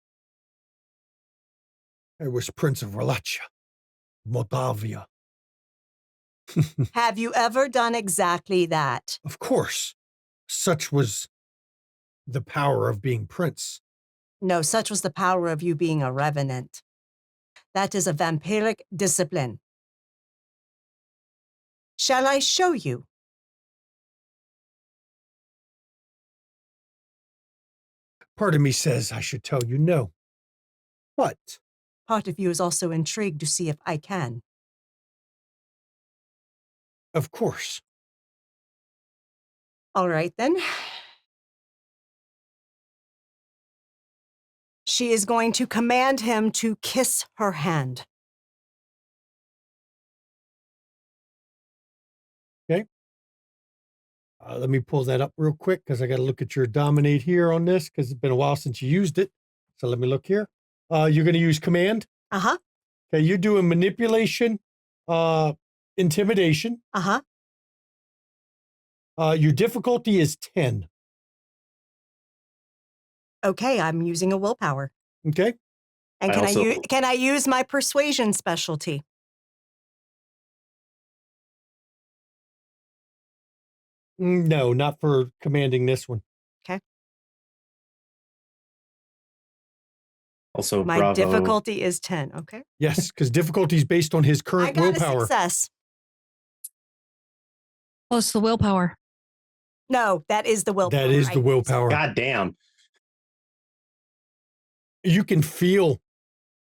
I was Prince of Wallachia, Moldavia. Have you ever done exactly that? Of course. Such was the power of being prince. No, such was the power of you being a revenant. That is a vampiric discipline. Shall I show you? Part of me says I should tell you no. But Part of you is also intrigued to see if I can. of course. All right, then. She is going to command him to kiss her hand. Let me pull that up real quick because I got to look at your dominate here on this because it's been a while since you used it. So let me look here. You're going to use command. Uh-huh. Okay, you're doing manipulation, intimidation. Uh-huh. Your difficulty is 10. Okay, I'm using a willpower. Okay. And can I use my persuasion specialty? No, not for commanding this one. Okay. Also, My bravo. difficulty is 10. Okay. Yes, because difficulty is based on his I current got a willpower. success. Plus the willpower. No, that is the willpower. That is the willpower. God damn. You can feel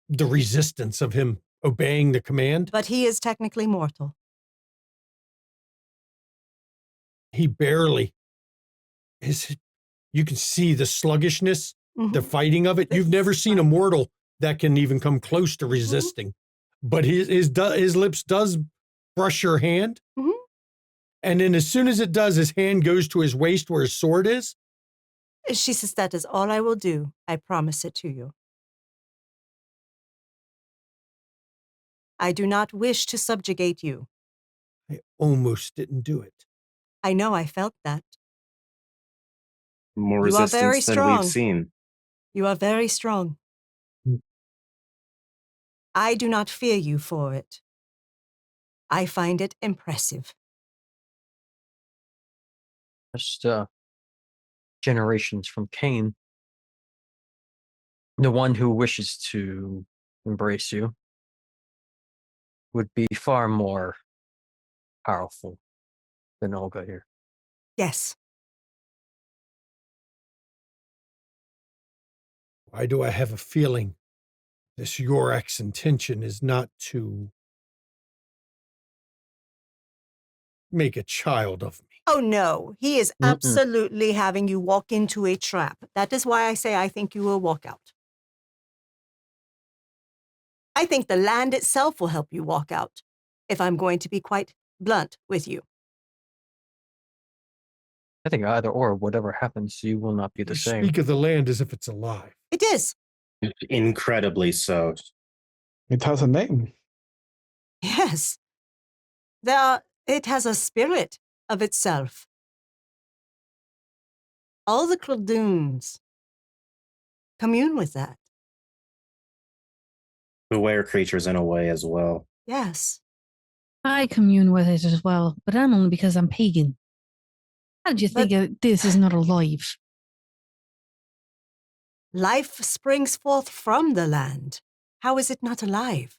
the resistance of him obeying the command. But he is technically mortal. He barely is. You can see the sluggishness, the fighting of it. You've never seen a mortal that can even come close to resisting. But his lips does brush your hand. And then as soon as it does, his hand goes to his waist where his sword is. She says, that is all I will do. I promise it to you. I do not wish to subjugate you. I almost didn't do it. I know, I felt that. More You are very resistance than strong. we've seen. You are very strong. I do not fear you for it. I find it impressive. Just generations from Cain. The one who wishes to embrace you would be far more powerful than Olga here. Yes. Why do I have a feeling this Yorak's intention is not to make a child of me? Oh, no. He is absolutely having you walk into a trap. That is why I say I think you will walk out. I think the land itself will help you walk out, if I'm going to be quite blunt with you. I think either or, whatever happens, you will not be the You same. speak of the land as if it's alive. It is. Incredibly so. It has a name. Yes. It has a spirit of itself. All the Cladoons commune with that. Beware creatures in a way as well. Yes. I commune with it as well, but I'm only because I'm pagan. How did you think this is not alive? Life springs forth from the land. How is it not alive?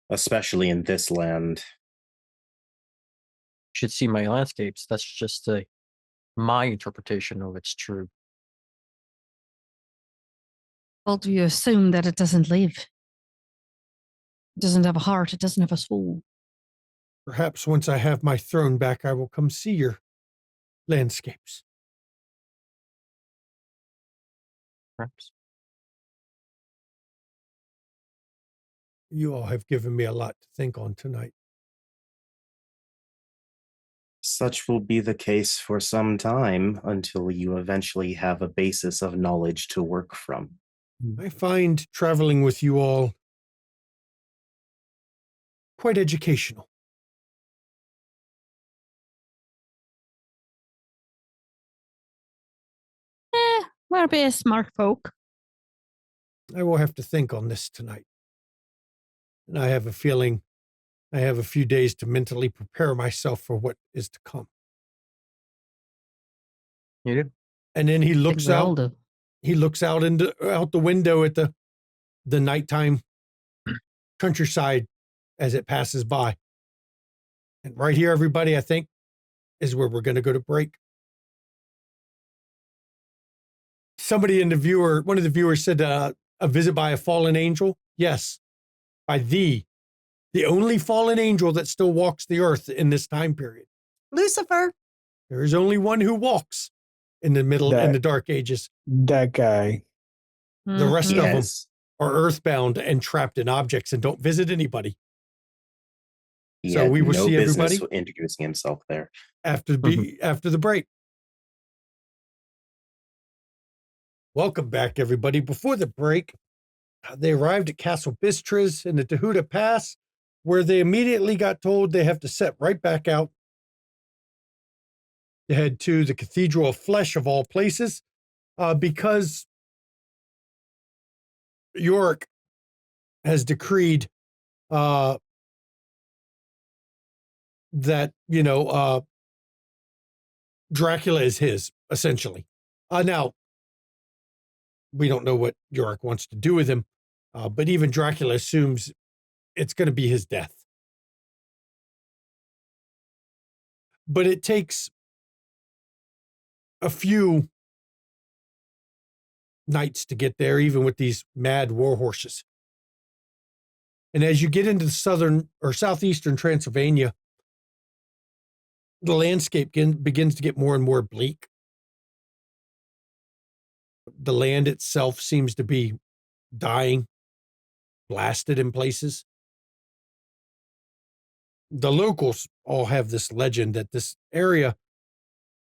Especially in this land. You should see my landscapes. That's just my interpretation of it's true. Well, do you assume that it doesn't live? It doesn't have a heart. It doesn't have a soul. Perhaps once I have my throne back, I will come see your landscapes. Perhaps. You all have given me a lot to think on tonight. Such will be the case for some time until you eventually have a basis of knowledge to work from. I find traveling with you all quite educational. We're a bit of smart folk. I will have to think on this tonight. And I have a feeling I have a few days to mentally prepare myself for what is to come. You do? And then he looks out. Zelda. He looks out the window at the nighttime countryside as it passes by. And right here, everybody, I think, is where we're going to go to break. Somebody in one of the viewers said, a visit by a fallen angel. Yes, by the only fallen angel that still walks the earth in this time period. Lucifer. There is only one who walks in the middle, in the dark ages. That guy. The rest of them Yes. are earthbound and trapped in objects and don't visit anybody. He So had we will no see business everybody introducing himself there. after the break. Welcome back, everybody. Before the break, they arrived at Castle Bistris in the Tahuta Pass, where they immediately got told they have to set right back out to head to the Cathedral of Flesh, of all places, because Yorick has decreed that, Dracula is his, essentially. Now, we don't know what Yorick wants to do with him, but even Dracula assumes it's going to be his death. But it takes a few nights to get there, even with these mad war horses. And as you get into the southern or southeastern Transylvania, the landscape begins to get more and more bleak. The land itself seems to be dying, blasted in places. The locals all have this legend that this area,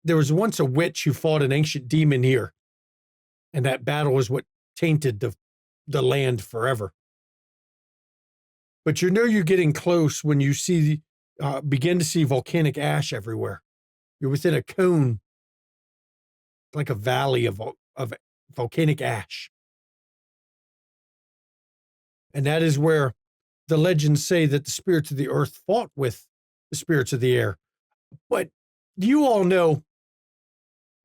there was once a witch who fought an ancient demon here, and that battle is what tainted the land forever. But you're getting close when you begin to see volcanic ash everywhere. You're within a cone, like a valley of volcanic ash. And that is where the legends say that the spirits of the earth fought with the spirits of the air. But you all know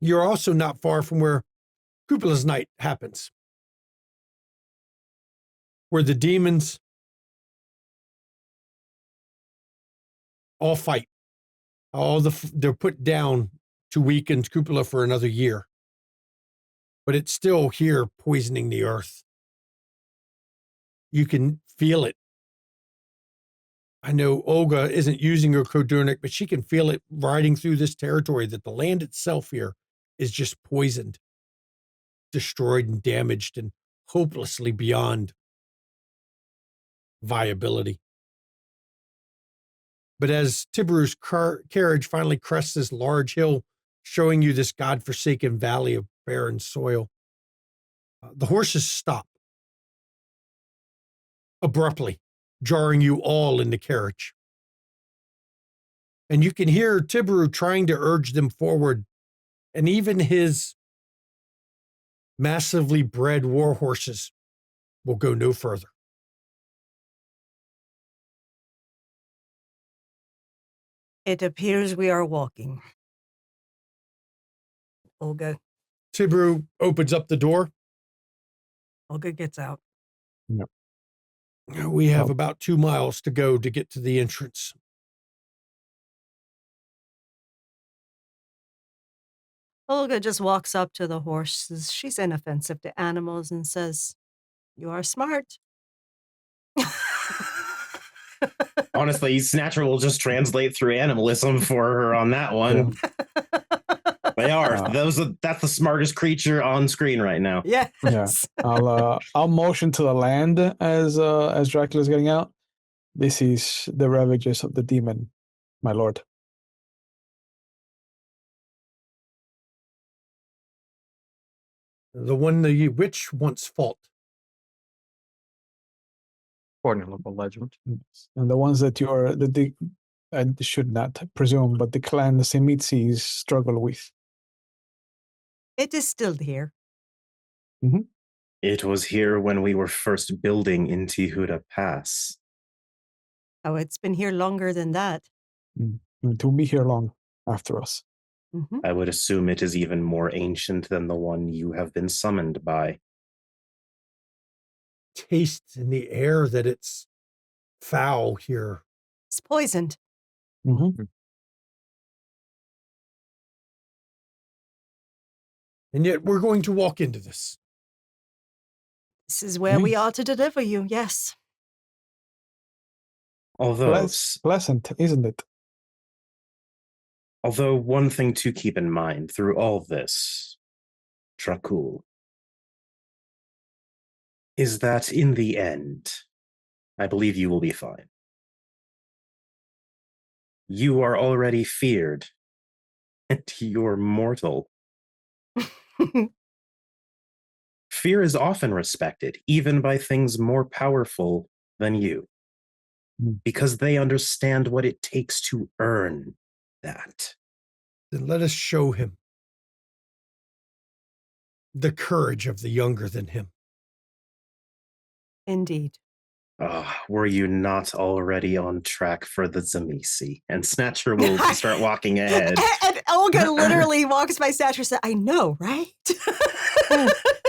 you're also not far from where Kupala's Night happens, where the demons all fight. They're put down to weaken Cupola for another year. But it's still here poisoning the earth. You can feel it. I know Olga isn't using her Kodurnik, but she can feel it riding through this territory, that the land itself here is just poisoned, destroyed and damaged, and hopelessly beyond viability. But as Tiburu's carriage finally crests this large hill, showing you this godforsaken valley of barren soil, the horses stop abruptly, jarring you all in the carriage. And you can hear Tiburu trying to urge them forward, and even his massively bred war horses will go no further. It appears we are walking. Olga. Tiburu opens up the door. Olga gets out. Yep. We have about 2 miles to go to get to the entrance. Olga just walks up to the horses. She's inoffensive to animals and says, "You are smart." Honestly, Snatcher will just translate through animalism for her on that one. They are. Uh, That's the smartest creature on screen right now. Yes. Yeah. I'll motion to the land as Dracula's getting out. This is the ravages of the demon, my lord. The one the witch once fought. According to local legend. And the ones that I should not presume, but the clan the Semitsis struggle with. It is still here. It was here when we were first building in Tihuda Pass. Oh, it's been here longer than that. It will be here long after us. Mhm. I would assume it is even more ancient than the one you have been summoned by. Taste in the air that it's foul here. It's poisoned. Mm-hmm. And yet we're going to walk into this. This is where we Nice. are to deliver you, yes. Although, Pleasant, isn't it? although one thing to keep in mind through all this, Dracul, is that in the end, I believe you will be fine. You are already feared, and you're mortal. Fear is often respected, even by things more powerful than you, because they understand what it takes to earn that. Then let us show him the courage of the younger than him. Indeed. Were you not already on track for the Zamisi? And Snatcher will start walking ahead. And Olga literally walks by Snatcher and says, I know, right?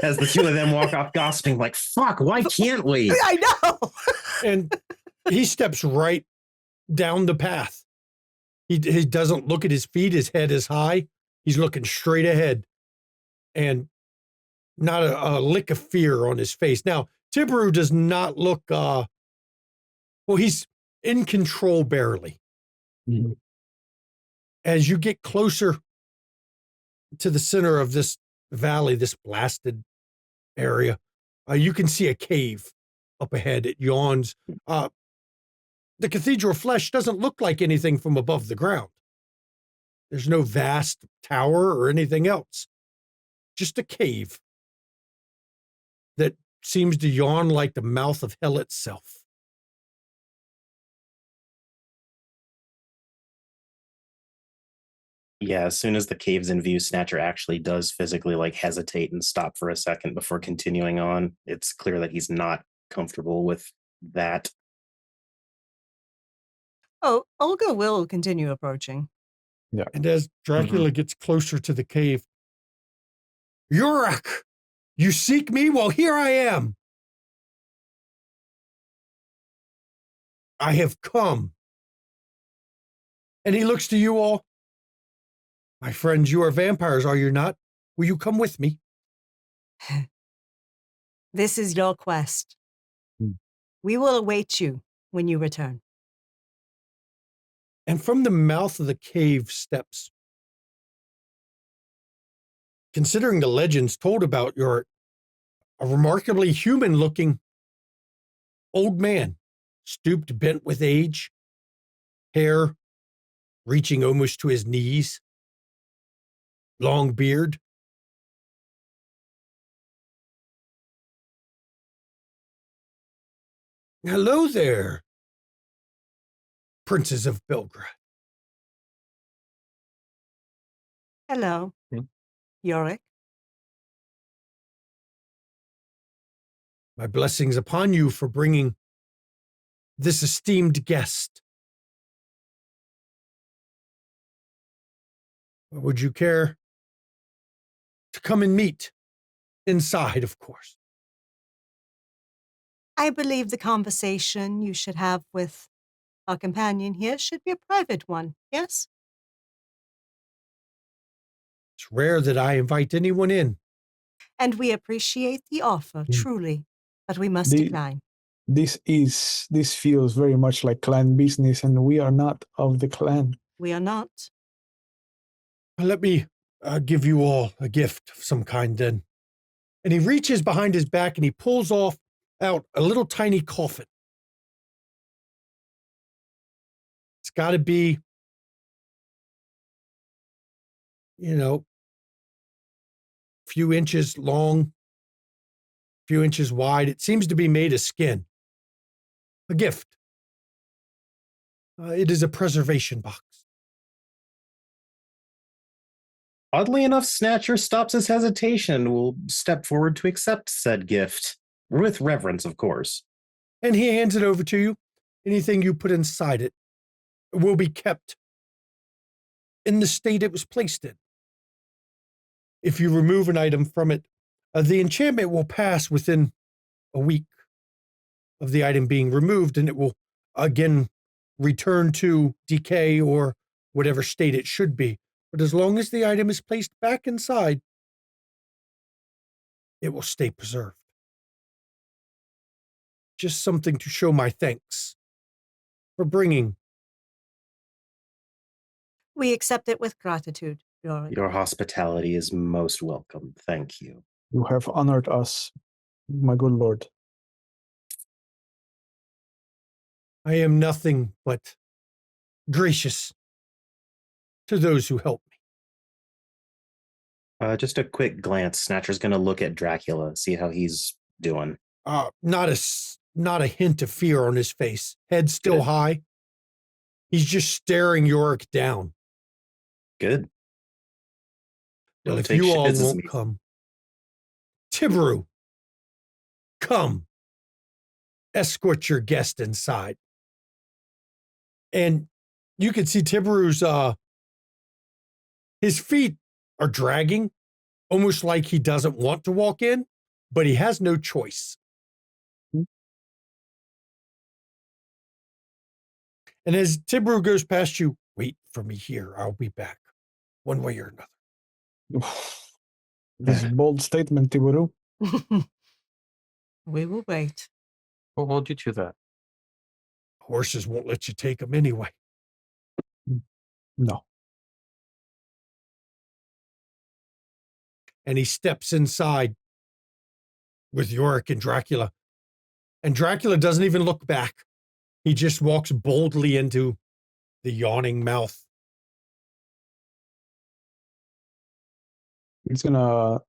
As the two of them walk off gossiping, like, fuck, why can't we? I know. And he steps right down the path. He doesn't look at his feet. His head is high. He's looking straight ahead. And not a lick of fear on his face. Now, Tibaru does not look, well, he's in control barely. Mm-hmm. As you get closer to the center of this valley, this blasted area, you can see a cave up ahead. It yawns. The cathedral flesh doesn't look like anything from above the ground. There's no vast tower or anything else. Just a cave that seems to yawn like the mouth of hell itself. Yeah, as soon as the cave's in view, Snatcher actually does physically like hesitate and stop for a second before continuing on. It's clear that he's not comfortable with that. Oh, Olga will continue approaching. Yeah. And as Dracula gets closer to the cave, Yurak, you seek me? Well, here I am. I have come. And he looks to you all. My friends, you are vampires, are you not? Will you come with me? This is your quest. Hmm. We will await you when you return. And from the mouth of the cave steps, considering the legends told about you're a remarkably human-looking old man, stooped, bent with age, hair reaching almost to his knees, long beard. Hello there, princes of Belgrade. Hello, Yorick. My blessings upon you for bringing this esteemed guest. Would you care to come and meet inside, of course? I believe the conversation you should have with our companion here should be a private one, yes? It's rare that I invite anyone in. And we appreciate the offer, truly, but we must decline. This feels very much like clan business, and we are not of the clan. We are not. Let me I'll give you all a gift of some kind then. And he reaches behind his back and he pulls out a little tiny coffin. It's got to be, a few inches long, a few inches wide. It seems to be made of skin. A gift. It is a preservation box. Oddly enough, Snatcher stops his hesitation and will step forward to accept said gift. With reverence, of course. And he hands it over to you. Anything you put inside it will be kept in the state it was placed in. If you remove an item from it, the enchantment will pass within a week of the item being removed, and it will again return to decay or whatever state it should be. But as long as the item is placed back inside, it will stay preserved. Just something to show my thanks for bringing. We accept it with gratitude, Yorick. Your hospitality is most welcome. Thank you. You have honored us, my good lord. I am nothing but gracious to those who help me. Just a quick glance. Snatcher's going to look at Dracula, see how he's doing. Not a hint of fear on his face. Head still high. He's just staring Yorick down. Good. Well, if you all won't come, Tiberu, come. Escort your guest inside. And you can see Tiberu's, his feet are dragging, almost like he doesn't want to walk in, but he has no choice. And as Tiberu goes past you, wait for me here. I'll be back, one way or another. This bold statement, Tiberu. We will wait. We'll hold you to that. Horses won't let you take them anyway. No. And he steps inside with Yorick and Dracula. And Dracula doesn't even look back. He just walks boldly into the yawning mouth. He's gonna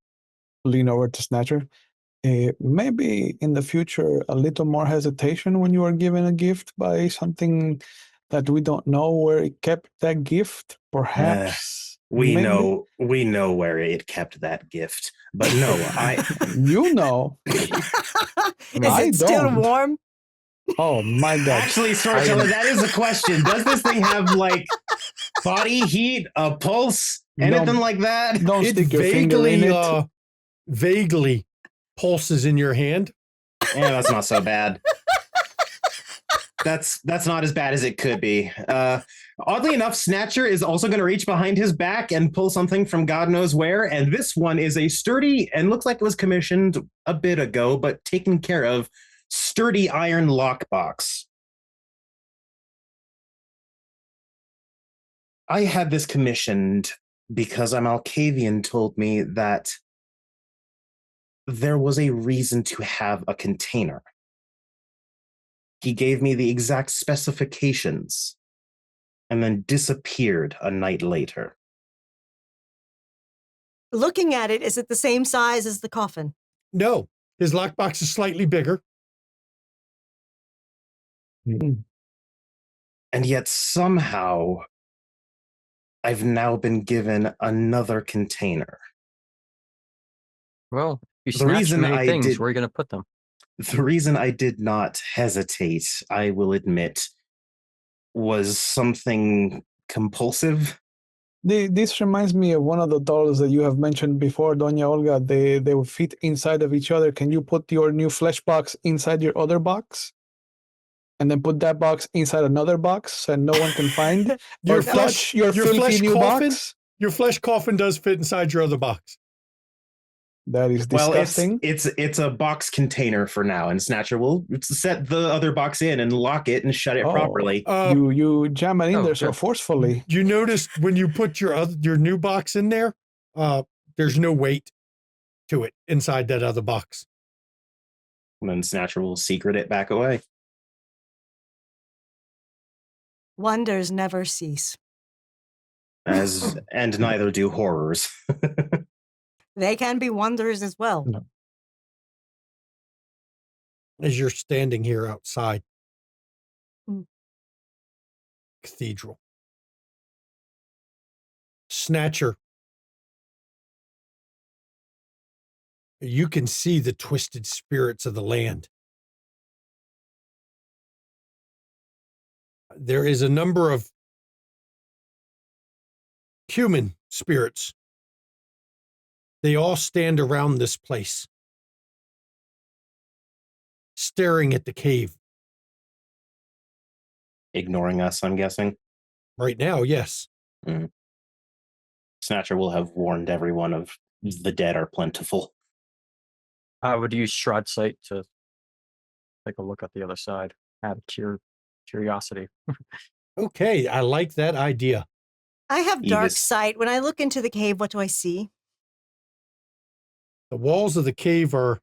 lean over to Snatcher. Maybe in the future, a little more hesitation when you are given a gift by something that we don't know where it kept that gift. Perhaps we know where it kept that gift, but no, you know. Is it still warm? Oh my God! Actually, Storyteller, that is a question. Does this thing have like body heat, a pulse, anything like that? Don't stick your finger in it. Vaguely pulses in your hand. Yeah, that's not so bad. That's not as bad as it could be. Oddly enough, Snatcher is also going to reach behind his back and pull something from God knows where. And this one is a sturdy, and looks like it was commissioned a bit ago, but taken care of, sturdy iron lockbox. I had this commissioned because Malkavian told me that there was a reason to have a container. He gave me the exact specifications and then disappeared a night later. Looking at it, is it the same size as the coffin? No, his lockbox is slightly bigger. Mm-hmm. And yet somehow I've now been given another container. Well, you snatched many things. Where are you going to put them? The reason I did not hesitate, I will admit, was something compulsive. This reminds me of one of the dolls that you have mentioned before, Doña Olga. They will fit inside of each other. Can you put your new flesh box inside your other box? And then put that box inside another box and no one can find your filthy new coffin, box? Your flesh coffin does fit inside your other box. That is disgusting. Well, it's a box container for now, and Snatcher will set the other box in and lock it and shut it properly. You jam it in there so forcefully. You noticed when you put your new box in there, There's no weight to it inside that other box. And then Snatcher will secret it back away. Wonders never cease. And neither do horrors. They can be wonders as well. No. As you're standing here outside Mm. Cathedral, Snatcher, you can see the twisted spirits of the land. There is a number of human spirits. They all stand around this place, staring at the cave. Ignoring us, I'm guessing. Right now, yes. Snatcher will have warned everyone of the dead are plentiful. I would use Shroud Sight to take a look at the other side out of curiosity. Okay, I like that idea. I have Eve dark is- sight. When I look into the cave, what do I see? The walls of the cave are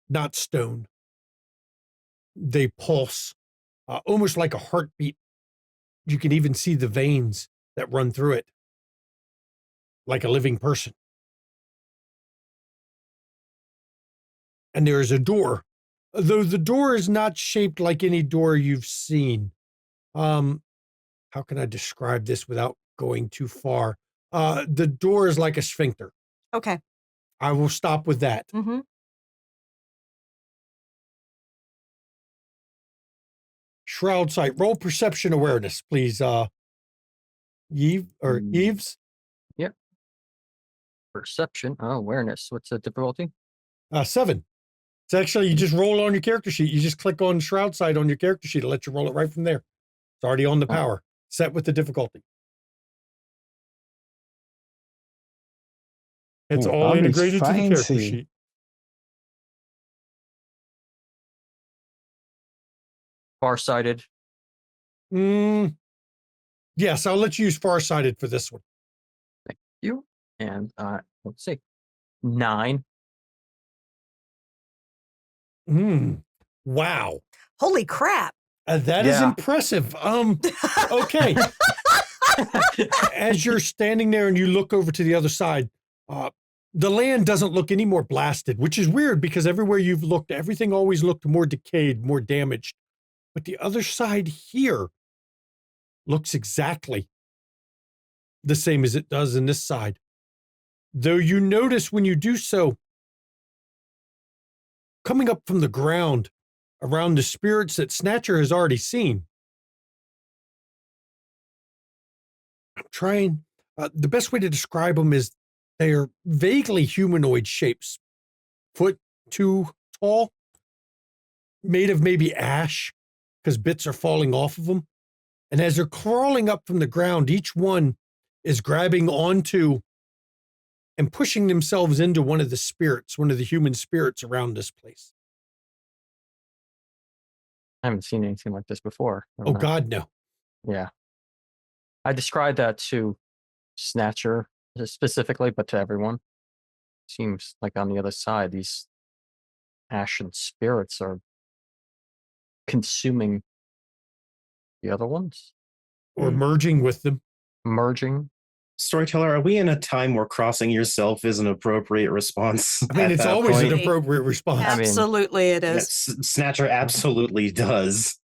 not stone. They pulse, almost like a heartbeat. You can even see the veins that run through it, like a living person. And there is a door, though the door is not shaped like any door you've seen. How can I describe this without going too far? The door is like a sphincter. Okay. I will stop with that. Mm-hmm. Shroud Sight, roll perception awareness, please. Eves? Perception, awareness. What's the difficulty? 7. It's actually, you just roll on your character sheet. You just click on Shroud Sight on your character sheet. It'll let you roll it right from there. It's already on the Oh. power, set with the difficulty. It's Oh, all that is integrated to the character fancy. sheet. Farsighted. Yes, I'll let you use Farsighted for this one. Thank you. And let's see. 9. Wow. Holy crap. That is Yeah. impressive. Okay. As you're standing there and you look over to the other side, the land doesn't look any more blasted, which is weird because everywhere you've looked, everything always looked more decayed, more damaged. But the other side here looks exactly the same as it does in this side. Though you notice when you do so, coming up from the ground around the spirits that Snatcher has already seen. I'm trying, the best way to describe them is they are vaguely humanoid shapes, 1-2 tall, made of maybe ash because bits are falling off of them. And as they're crawling up from the ground, each one is grabbing onto and pushing themselves into one of the spirits, one of the human spirits around this place. I haven't seen anything like this before. Oh, God, no. Yeah. I described that to Snatcher specifically, but to everyone. Seems like on the other side, these ashen spirits are consuming the other ones, Or merging with them. merging. Storyteller, are we in a time where crossing yourself is an appropriate response? I mean, at it's that always point? an appropriate response. I mean- Absolutely it is. Yes, Snatcher absolutely does.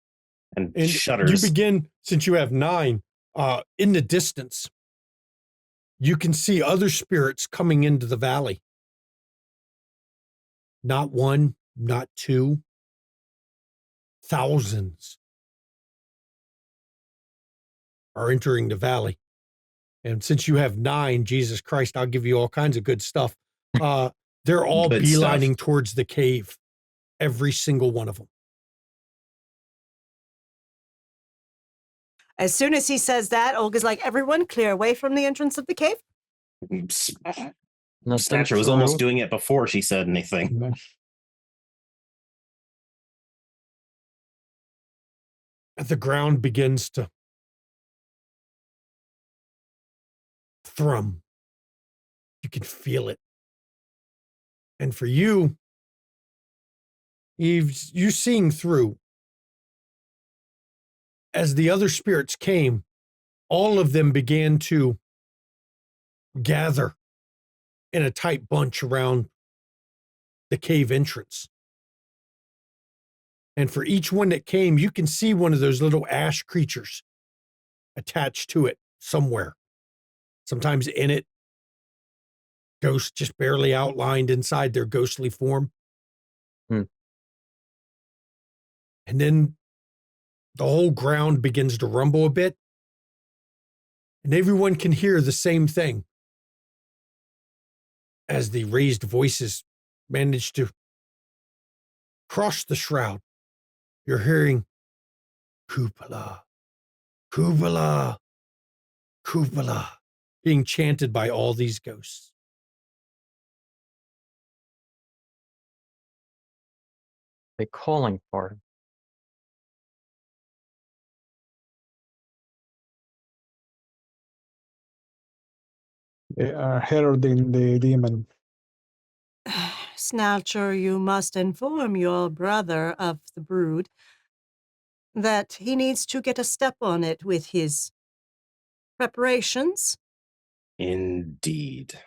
And And shudders. you begin, since you have 9, in the distance, you can see other spirits coming into the valley. Not 1, not 2, thousands are entering the valley. And since you have 9, Jesus Christ, I'll give you all kinds of good stuff. They're all Good beelining stuff. towards the cave, every single one of them. As soon as he says that, Olga's like, everyone clear away from the entrance of the cave. Nothing Snatcher was almost true. doing it before she said anything. The ground begins to thrum You can feel it. And for you, Eve, you seeing through. As the other spirits came, all of them began to gather in a tight bunch around the cave entrance. And for each one that came, you can see one of those little ash creatures attached to it somewhere. Sometimes in it, ghosts just barely outlined inside their ghostly form. Hmm. And then the whole ground begins to rumble a bit. And everyone can hear the same thing as the raised voices manage to cross the shroud. You're hearing cupola, cupola, cupola being chanted by all these ghosts. They calling for him. They are heralding the demon. Snatcher, you must inform your brother of the brood that he needs to get a step on it with his preparations. Indeed.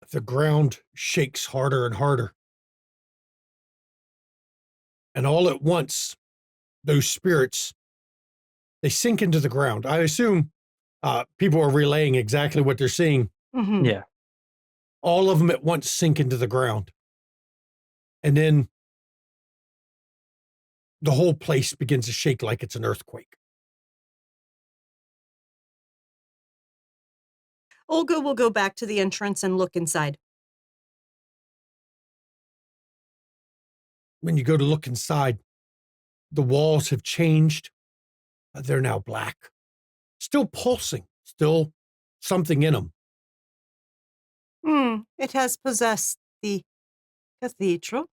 The ground shakes harder and harder. And all at once, those spirits, they sink into the ground. I assume people are relaying exactly what they're seeing. Mhm. Yeah. All of them at once sink into the ground. And then the whole place begins to shake like it's an earthquake. Olga will go back to the entrance and look inside. When you go to look inside, the walls have changed. They're now black. Still pulsing, still something in them. It has possessed the cathedral.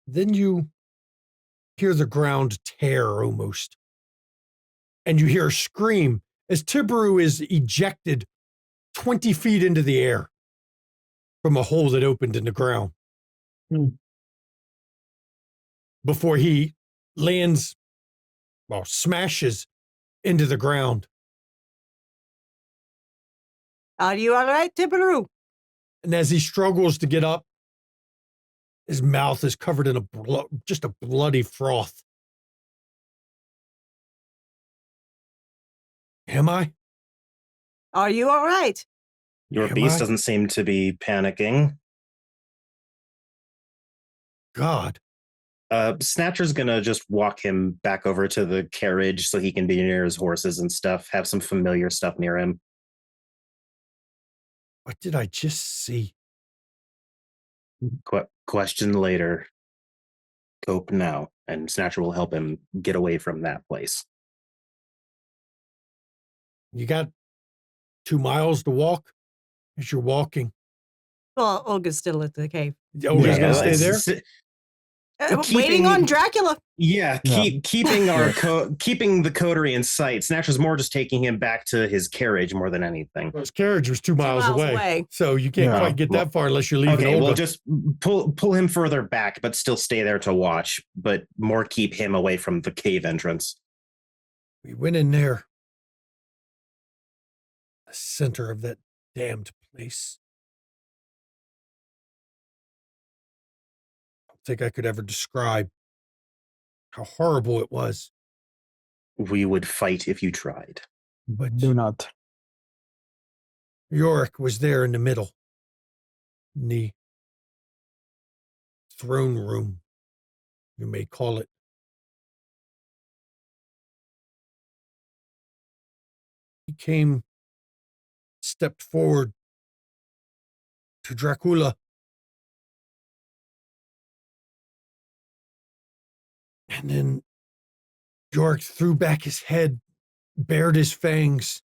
Then you hear the ground tear almost. And you hear a scream as Tibaru is ejected 20 feet into the air from a hole that opened in the ground. Before he lands, well, smashes into the ground. Are you all right, Tibaru? And as he struggles to get up, his mouth is covered in just a bloody froth. Am I? Are you all right? Your Am beast I? doesn't seem to be panicking. God. Snatcher's gonna just walk him back over to the carriage so he can be near his horses and stuff, have some familiar stuff near him. What did I just see? Question later. Cope now, and Snatcher will help him get away from that place. You got 2 miles to walk as you're walking. Well, Olga's still at the cave. Olga's going to stay there? Waiting on Dracula. Yeah, keeping the coterie in sight. Snatcher's more just taking him back to his carriage more than anything. Well, his carriage was 2 miles away. So you can't quite get that far unless you're leaving Olga. Well, just pull him further back, but still stay there to watch, but more keep him away from the cave entrance. We went in there. The center of that damned place. I don't think I could ever describe how horrible it was. We would fight if you tried. But do not. Yorick was there in the middle. In the throne room, you may call it. He stepped forward to Dracula. And then Yorick threw back his head, bared his fangs.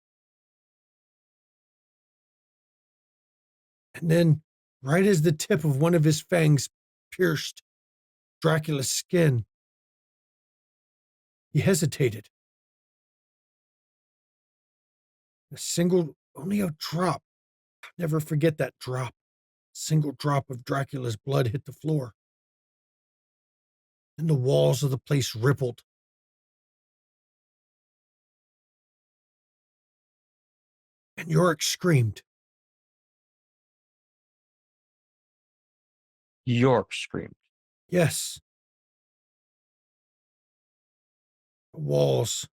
And then, right as the tip of one of his fangs pierced Dracula's skin, he hesitated. Only a drop. I'll never forget that drop. Single drop of Dracula's blood hit the floor. And the walls of the place rippled. And Yorick screamed. York screamed. Yes. The walls.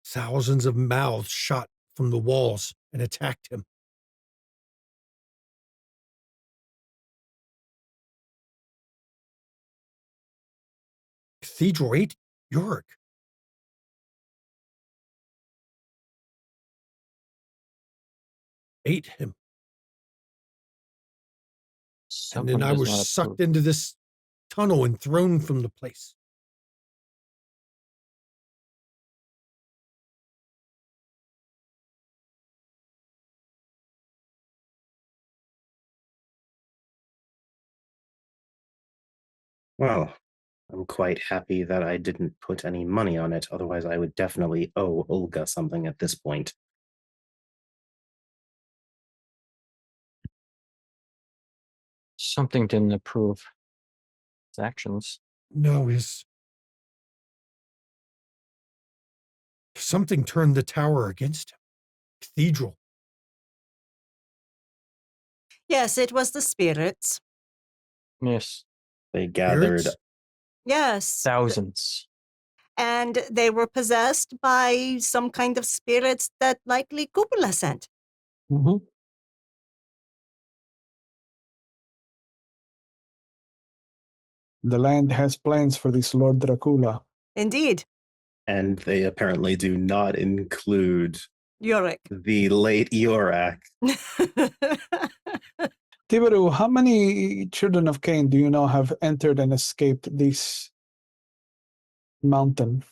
Thousands of mouths shot from the walls and attacked him. Cathedral ate Yorick. Ate him. And then I was sucked into this tunnel and thrown from the place. Well, I'm quite happy that I didn't put any money on it. Otherwise, I would definitely owe Olga something at this point. Something didn't approve his actions. No, something turned the tower against him. Cathedral. Yes, it was the spirits. Yes. They gathered. Spirits? Yes. Thousands. And they were possessed by some kind of spirits that likely Cupola sent. Mm-hmm. The land has plans for this Lord Dracula. Indeed. And they apparently do not include Yorick. the late Yorak. Tiberu, how many children of Cain do you know have entered and escaped this mountain?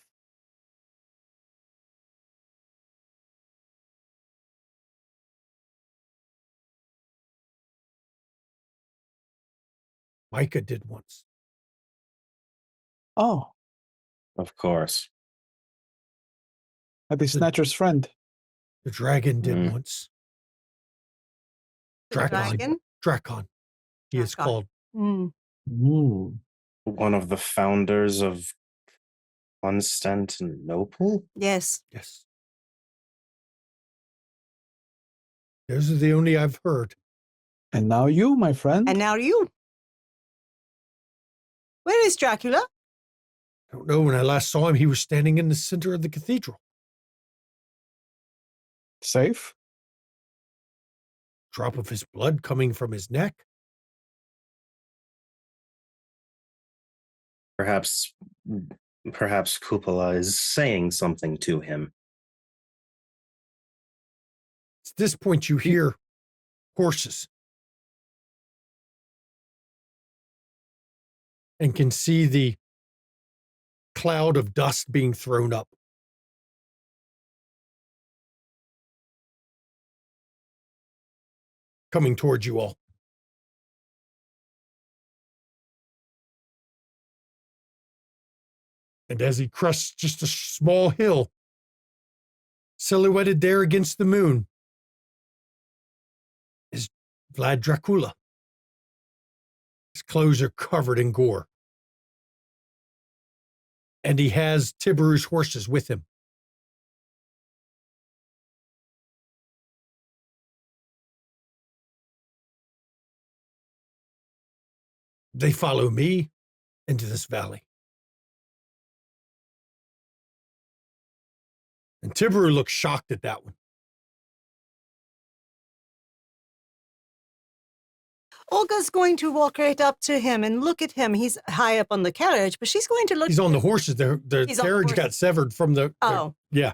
Micah did once. Oh, Of course. the Snatcher's friend. The dragon did Mm. once. The Drakon. dragon? Drakon. He is Drakon. called. Mm. Ooh. One of the founders of Constantinople? Yes. Yes. Those are the only I've heard. And now you, my friend. And now you. Where is Dracula? I don't know. When I last saw him, he was standing in the center of the cathedral. Safe? Drop of his blood coming from his neck. Perhaps Cupola is saying something to him. At this point, you hear horses and can see the cloud of dust being thrown up. Coming towards you all. And as he crests just a small hill, silhouetted there against the moon, is Vlad Dracula. His clothes are covered in gore. And he has Tiberu's horses with him. They follow me into this valley. And Tiberu looks shocked at that one. Olga's going to walk right up to him and look at him. He's high up on the carriage, but she's going to look. He's on the horses. The He's on the carriage horses. got severed from the. Oh. Yeah.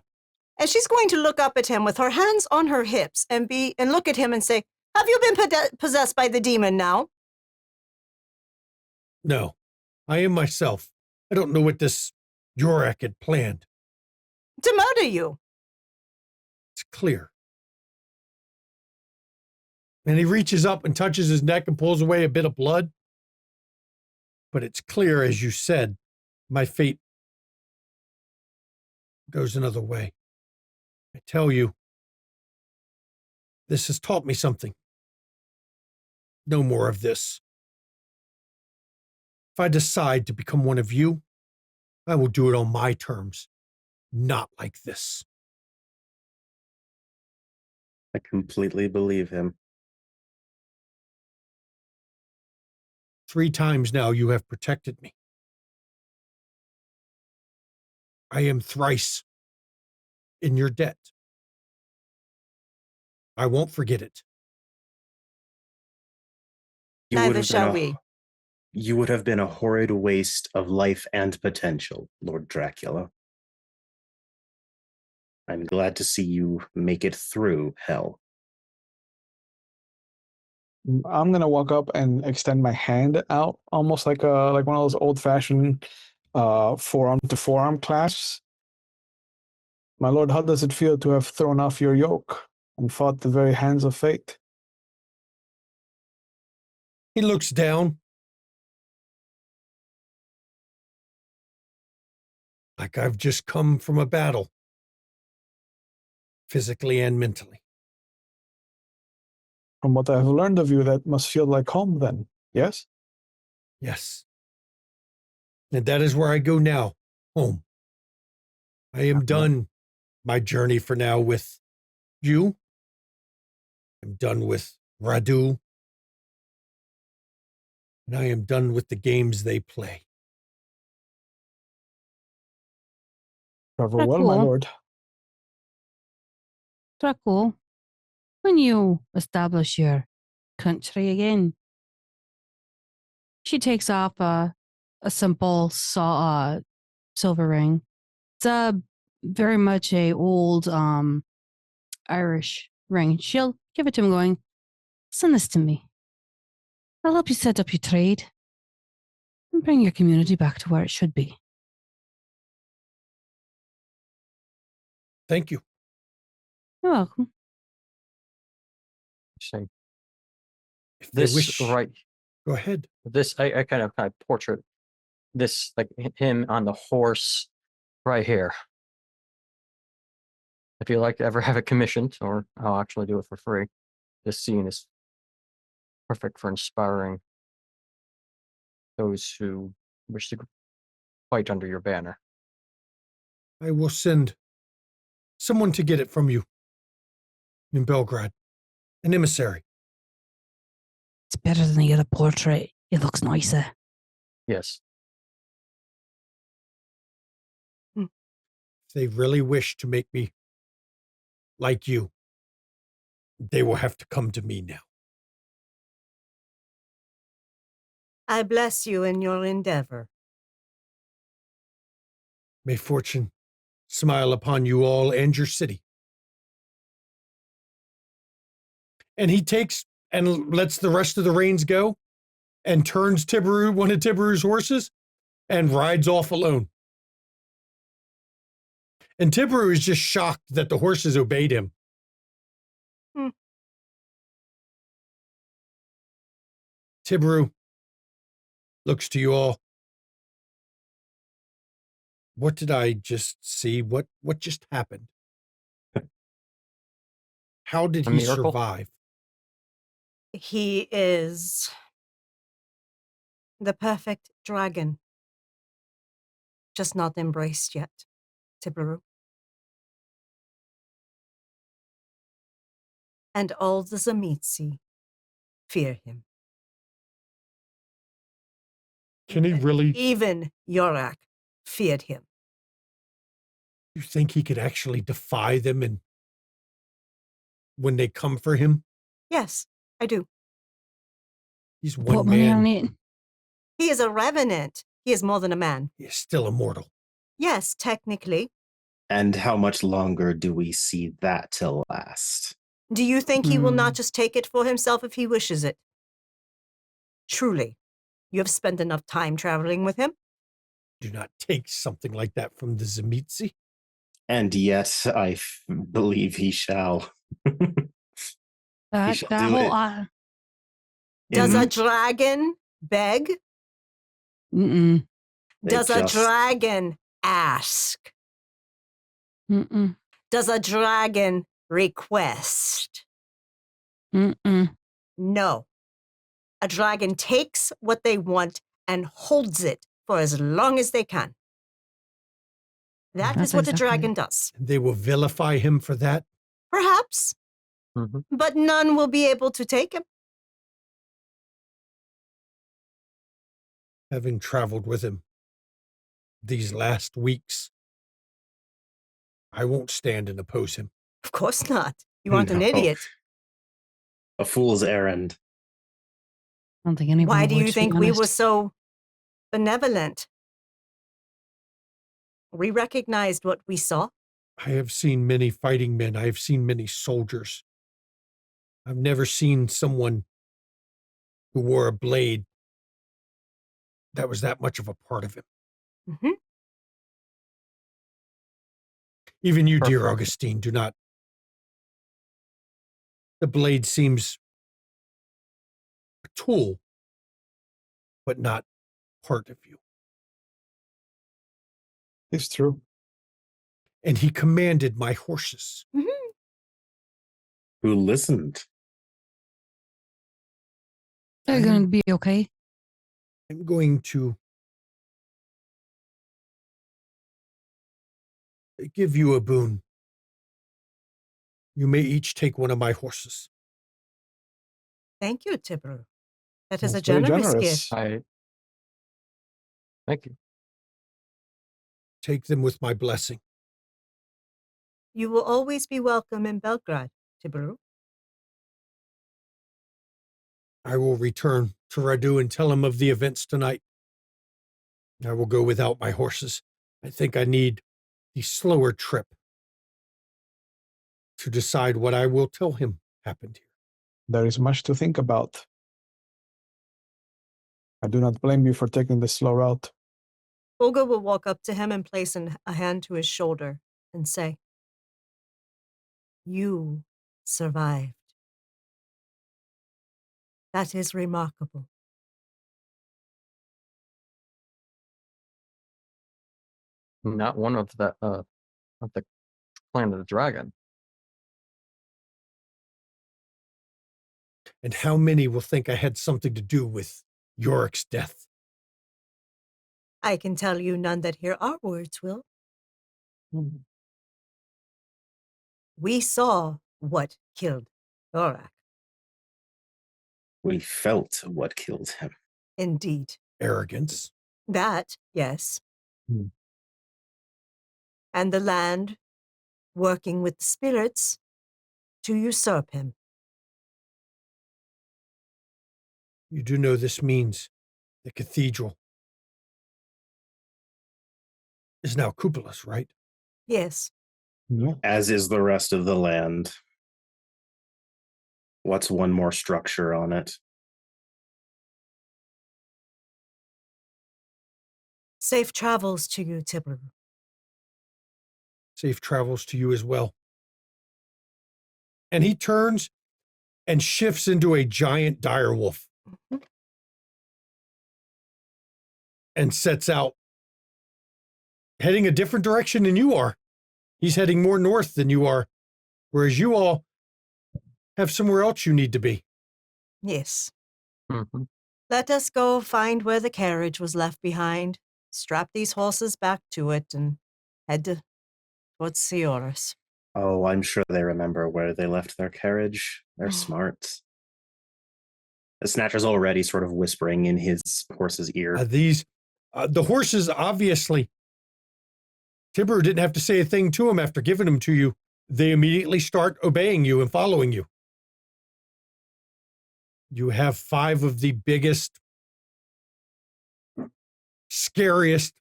And she's going to look up at him with her hands on her hips and look at him and say, "Have you been possessed by the demon now?" No, I am myself. I don't know what this Yorak had planned. To murder you. It's clear. And he reaches up and touches his neck and pulls away a bit of blood. But it's clear, as you said, my fate goes another way. I tell you, this has taught me something. No more of this. If I decide to become one of you, I will do it on my terms, not like this. I completely believe him. 3 times now you have protected me. I am thrice in your debt. I won't forget it. You would Neither have been shall a- we. You would have been a horrid waste of life and potential, Lord Dracula. I'm glad to see you make it through hell. I'm gonna walk up and extend my hand out, almost like one of those old-fashioned forearm to forearm clasps. My lord, how does it feel to have thrown off your yoke and fought the very hands of fate? He looks down. Like I've just come from a battle, physically and mentally. From what I've learned of you, that must feel like home then, yes? Yes. And that is where I go now, home. I am done my journey for now with you. I'm done with Radu. And I am done with the games they play. Travel well, my Cool. lord. Draco, when you establish your country again, she takes off a simple silver ring. It's very much a old Irish ring. She'll give it to him going, send this to me. I'll help you set up your trade and bring your community back to where it should be. Thank you. You're welcome. Say If they this wish, right. go ahead. This I kind of portrait this like him on the horse right here. If you like to ever have it commissioned, or I'll actually do it for free. This scene is perfect for inspiring those who wish to fight under your banner. I will send someone to get it from you in Belgrade, an emissary. It's better than the other portrait. It looks nicer. Yes. If they really wish to make me like you, they will have to come to me now. I bless you in your endeavor. May fortune smile upon you all and your city. And he takes and lets the rest of the reins go and turns Tiberu, one of Tiberu's horses, and rides off alone. And Tiberu is just shocked that the horses obeyed him. Tiberu looks to you all. What did I just see? What just happened? How did A he miracle? survive? He is the perfect dragon. Just not embraced yet, Tiberu. And all the Zamitsi fear him. Can he really? Even Yorak feared him. You think he could actually defy them and when they come for him? Yes, I do. He's Put one money on man. it. He is a revenant. He is more than a man. He is still immortal. Yes, technically. And how much longer do we see that to last? Do you think he will not just take it for himself if he wishes it? Truly, you have spent enough time traveling with him? Do not take something like that from the Zamitsi. And yet, believe he shall. That shall that do whole it. Does a In- dragon beg? mm-mm. They Does a just- dragon ask? Mm-mm. Does a dragon request? Mm-mm. No. A dragon takes what they want and holds it for as long as they can. That is That's what a exactly dragon it. does. They will vilify him for that. Perhaps, Mhm. but none will be able to take him. Having traveled with him these last weeks, I won't stand and oppose him. Of course not. You aren't an No. idiot. A fool's errand. I don't think anyone Why do would, you to be think we were honest. so benevolent? We recognized what we saw. I have seen many fighting men. I have seen many soldiers. I've never seen someone who wore a blade that was that much of a part of him. Mhm. Even you, dear Perfect. Augustine, do not. The blade seems a tool, but not part of you. It's true. And he commanded my horses. Who listened? They're going to be okay. I'm going to give you a boon. You may each take one of my horses. Thank you, Tibru. That is a That's very generous generous. gift. Thank you. Take them with my blessing. You will always be welcome in Belgrade, Tibru. I will return to Radu and tell him of the events tonight. I will go without my horses. I think I need the slower trip to decide what I will tell him happened here. There is much to think about. I do not blame you for taking the slow route. Olga will walk up to him and place a hand to his shoulder and say, "You survived. That is remarkable." Not one of the Planet of the Dragon. And how many will think I had something to do with Yorick's death? I can tell you none that hear our words will. We saw what killed Thorak. We felt what killed him. Indeed. Arrogance. That, yes. Hmm. And the land working with the spirits to usurp him. You do know this means the cathedral is now Cupolas, right? Yes. Yeah. As is the rest of the land. What's one more structure on it? Safe travels to you, Tibru. Safe travels to you as well. And he turns and shifts into a giant direwolf and sets out, heading a different direction than you are. He's heading more north than you are, whereas you all have somewhere else you need to be. Yes. Mm-hmm. Let us go find where the carriage was left behind, strap these horses back to it, and head towards Sioris. Oh, I'm sure they remember where they left their carriage. They're smart. The Snatcher's already sort of whispering in his horse's ear. The horses, obviously, Tibber didn't have to say a thing to him after giving them to you. They immediately start obeying you and following you. You have 5 of the biggest, scariest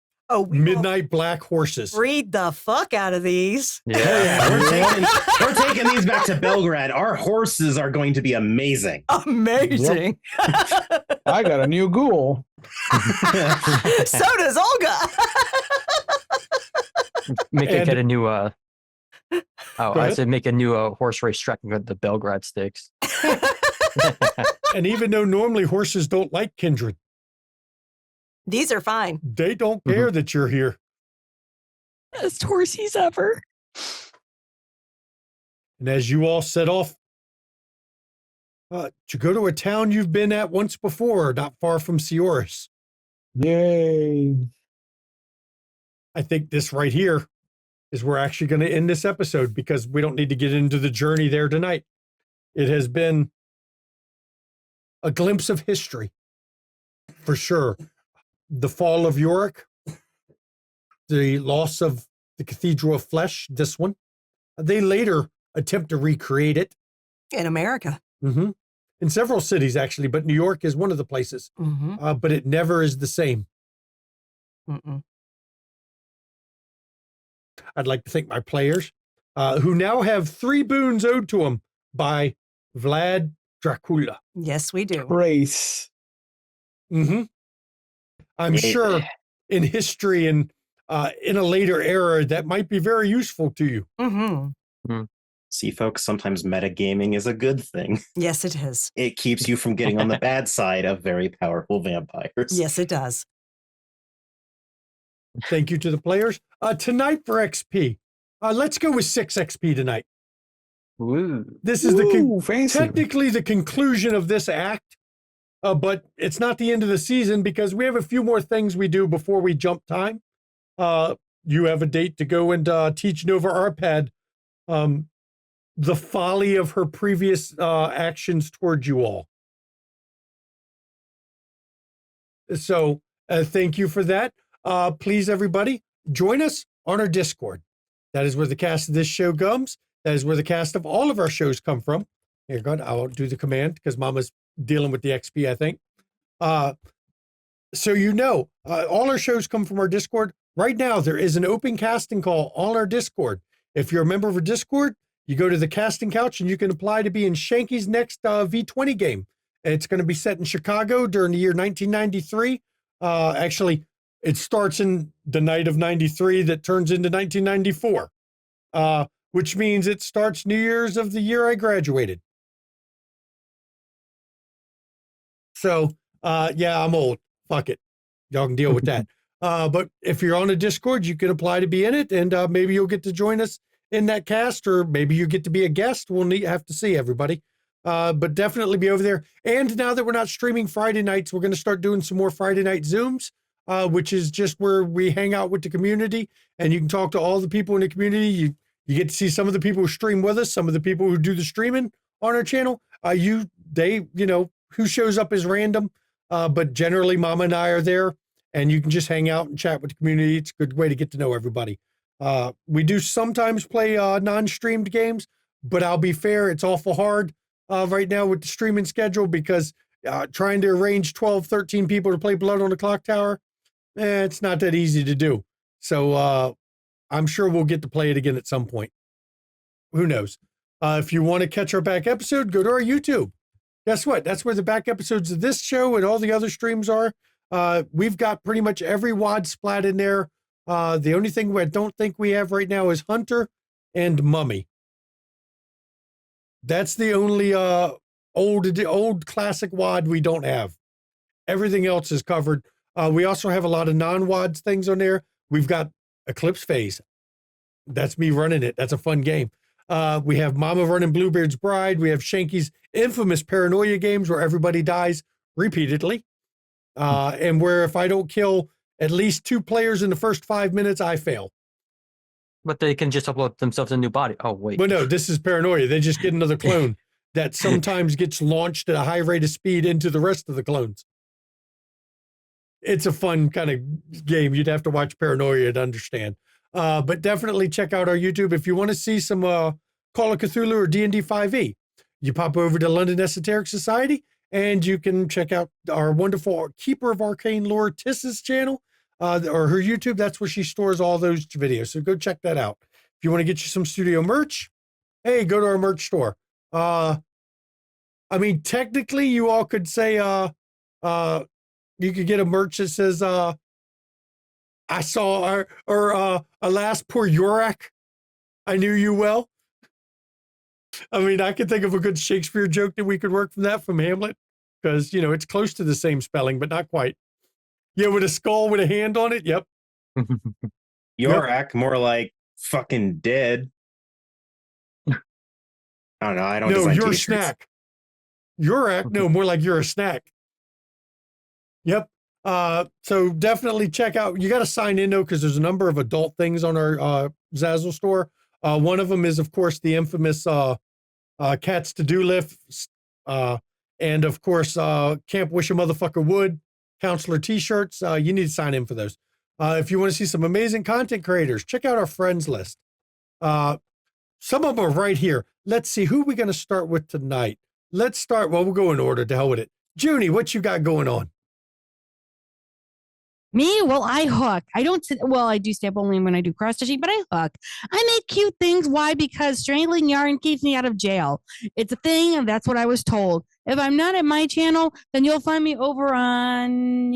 midnight black horses. Breed the fuck out of these. Yeah. We're taking these back to Belgrade. Our horses are going to be amazing. Amazing. I got a new ghoul. So does Olga. Make it And- get a new I ahead. said make a new horse race track and go to the Belgrade Stakes. And even though normally horses don't like kindred, These are fine. they don't care that you're here. Best horsies ever. And as you all set off to go to a town you've been at once before, not far from Sioris, Yay. I think this right here is we're actually going to end this episode because we don't need to get into the journey there tonight. It has been a glimpse of history, for sure. The fall of Yorick, the loss of the Cathedral of Flesh, this one. They later attempt to recreate it. In America. Mm-hmm. In several cities, actually, but New York is one of the places. Mm-hmm. But it never is the same. Mm-mm. I'd like to thank my players, who now have 3 boons owed to them by Vlad Dracula. Yes, we do. Race. Mm-hmm. I'm sure in history and in a later era that might be very useful to you. Mm-hmm. See, folks, sometimes metagaming is a good thing. Yes, it is. It keeps you from getting on the bad side of very powerful vampires. Yes, it does. Thank you to the players. Tonight for XP, let's go with 6 XP tonight. Woo. This is fancy. technically the conclusion of this act, but it's not the end of the season because we have a few more things we do before we jump time. You have a date to go and teach Nova Arpad the folly of her previous actions towards you all. So thank you for that. Please, everybody, join us on our Discord. That is where the cast of this show comes. That is where the cast of all of our shows come from. Here, God, I'll do the command because Mama's dealing with the XP, I think. So all our shows come from our Discord. Right now, there is an open casting call on our Discord. If you're a member of our Discord, you go to the casting couch and you can apply to be in Shanky's next V20 game. It's going to be set in Chicago during the year 1993. Actually, it starts in the night of 93 that turns into 1994, which means it starts New Year's of the year I graduated. So, yeah, I'm old. Fuck it. Y'all can deal with that. But if you're on a Discord, you can apply to be in it, and maybe you'll get to join us in that cast, or maybe you get to be a guest. We'll have to see, everybody. But definitely be over there. And now that we're not streaming Friday nights, we're going to start doing some more Friday night Zooms, which is just where we hang out with the community, and you can talk to all the people in the community. You get to see some of the people who stream with us, some of the people who do the streaming on our channel. Who shows up is random, but generally Mama and I are there, and you can just hang out and chat with the community. It's a good way to get to know everybody. We do sometimes play non-streamed games, but I'll be fair, it's awful hard right now with the streaming schedule because trying to arrange 12, 13 people to play Blood on the Clock Tower, it's not that easy to do. So I'm sure we'll get to play it again at some point. Who knows? If you want to catch our back episode, go to our YouTube. Guess what? That's where the back episodes of this show and all the other streams are. We've got pretty much every WOD splat in there. The only thing I don't think we have right now is Hunter and Mummy. That's the only old classic WOD we don't have. Everything else is covered. We also have a lot of non-WOD things on there. We've got Eclipse Phase. That's me running it. That's a fun game. We have Mama running Bluebeard's Bride. We have Shanky's infamous Paranoia games where everybody dies repeatedly. And where if I don't kill at least 2 players in the first 5 minutes, I fail. But they can just upload themselves a new body. Oh, wait. But no, this is Paranoia. They just get another clone that sometimes gets launched at a high rate of speed into the rest of the clones. It's a fun kind of game. You'd have to watch Paranoia to understand. But definitely check out our YouTube. If you want to see some Call of Cthulhu or D&D 5e, you pop over to London Esoteric Society, and you can check out our wonderful Keeper of Arcane Lore, Tiss's channel, or her YouTube. That's where she stores all those videos. So go check that out. If you want to get you some studio merch, hey, go to our merch store. Technically, you all could say you could get a merch that says I saw, alas, poor Yorick, I knew you well. I could think of a good Shakespeare joke that we could work from Hamlet, because, it's close to the same spelling, but not quite. Yeah, with a skull with a hand on it. Yep. Yorick, more like fucking dead. I don't know. I don't No, design you're a t-shirts. snack. No, more like you're a snack. Yep. So definitely check out. You got to sign in though, because there's a number of adult things on our Zazzle store. One of them is, of course, the infamous Cat's to-do list, and of course, Camp Wish a Motherfucker Would counselor T-shirts. You need to sign in for those. If you want to see some amazing content creators, check out our friends list. Some of them are right here. Let's see, who are we going to start with tonight? Let's start. Well, we'll go in order. To hell with it. Junie, what you got going on? Me? Well, I hook. I don't, well, I do stay up only when I do cross stitching, but I hook. I make cute things. Why? Because strangling yarn keeps me out of jail. It's a thing, and that's what I was told. If I'm not at my channel, then you'll find me over on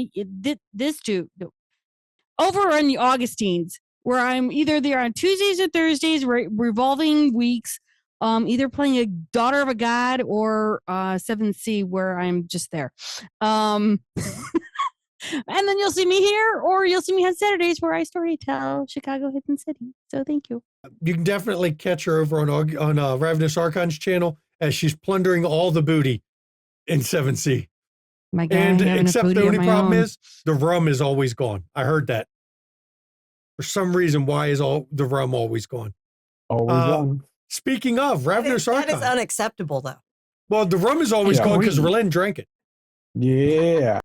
over on the Augustines, where I'm either there on Tuesdays or Thursdays, revolving weeks, either playing a Daughter of a God or 7C, where I'm just there. And then you'll see me here, or you'll see me on Saturdays where I storytell Chicago Hidden City. So thank you. You can definitely catch her over on Ravenous Archon's channel as she's plundering all the booty in 7C. My God, And except the only problem is the rum is always gone. I heard that. For some reason, why is the rum always gone? Always on. Speaking of Ravenous Archon. That is unacceptable, though. Well, the rum is always gone because Relen drank it. Yeah.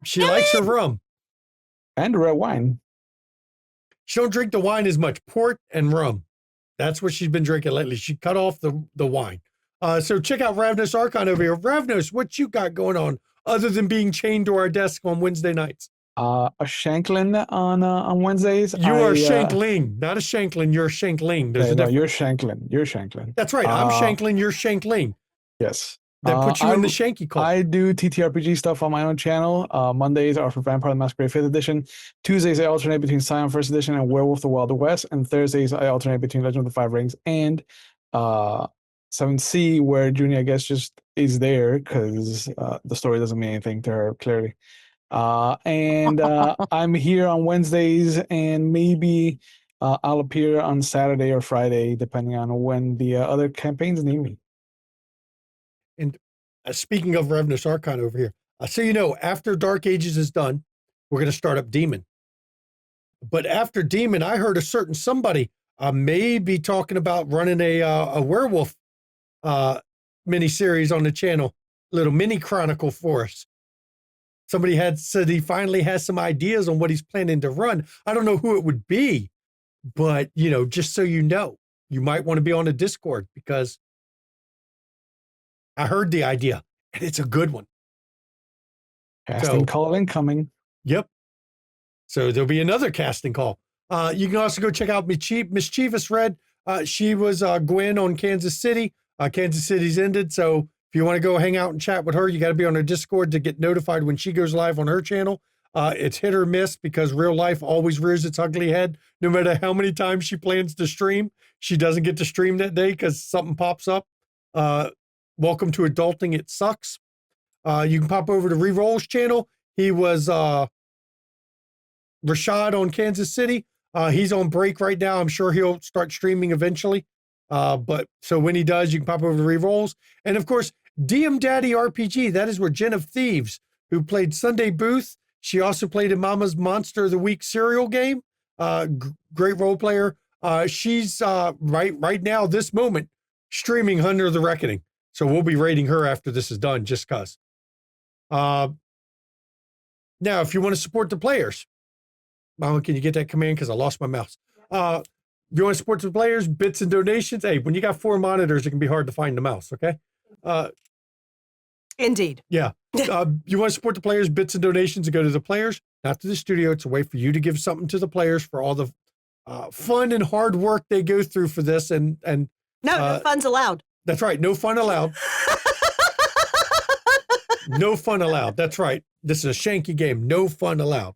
She likes her rum. And red wine. She don't drink the wine as much. Port and rum. That's what she's been drinking lately. She cut off the wine. So check out Ravenous Archon over here. Ravenous, what you got going on other than being chained to our desk on Wednesday nights? A Shanklin on Wednesdays. You are Shankling, not a Shanklin. You're a Shankling. There's a difference. You're Shanklin. You're Shanklin. That's right. I'm Shanklin. You're Shankling. Yes. That puts you in the Shanky call. I do TTRPG stuff on my own channel. Mondays are for Vampire the Masquerade 5th edition. Tuesdays I alternate between Scion 1st edition and Werewolf the Wild West. And Thursdays I alternate between Legend of the Five Rings and 7C, where Junie, I guess, just is there because the story doesn't mean anything to her, clearly. I'm here on Wednesdays, and maybe I'll appear on Saturday or Friday, depending on when the other campaigns need me. And speaking of Ravenous Archon over here, so you know, after Dark Ages is done, we're going to start up Demon. But after Demon, I heard a certain somebody may be talking about running a werewolf mini-series on the channel, little mini chronicle for us. Somebody said he finally has some ideas on what he's planning to run. I don't know who it would be, but, you know, just so you know, you might want to be on a Discord because I heard the idea and it's a good one. Casting call incoming. Yep. So there'll be another casting call. You can also go check out Mischievous Red. She was Gwen on Kansas City. Kansas City's ended, so if you want to go hang out and chat with her, you got to be on her Discord to get notified when she goes live on her channel. It's hit or miss because real life always rears its ugly head. No matter how many times she plans to stream, she doesn't get to stream that day because something pops up. Welcome to adulting. It sucks. You can pop over to Reroll's channel. He was Rashad on Kansas City. He's on break right now. I'm sure he'll start streaming eventually. But so when he does, you can pop over to Rerolls. And of course, DM Daddy RPG. That is where Jen of Thieves, who played Sunday Booth. She also played in Mama's Monster of the Week cereal game. Great role player. She's right now, this moment, streaming Hunter of the Reckoning. So we'll be rating her after this is done, just cause. Now, if you want to support the players, Mama, can you get that command? Because I lost my mouse. If you want to support the players, bits and donations. Hey, when you got 4 monitors, it can be hard to find the mouse, okay? Indeed. Yeah. You want to support the players, bits and donations, and go to the players, not to the studio. It's a way for you to give something to the players for all the fun and hard work they go through for this. And no fun's allowed. That's right. No fun allowed. No fun allowed. That's right. This is a shanky game. No fun allowed.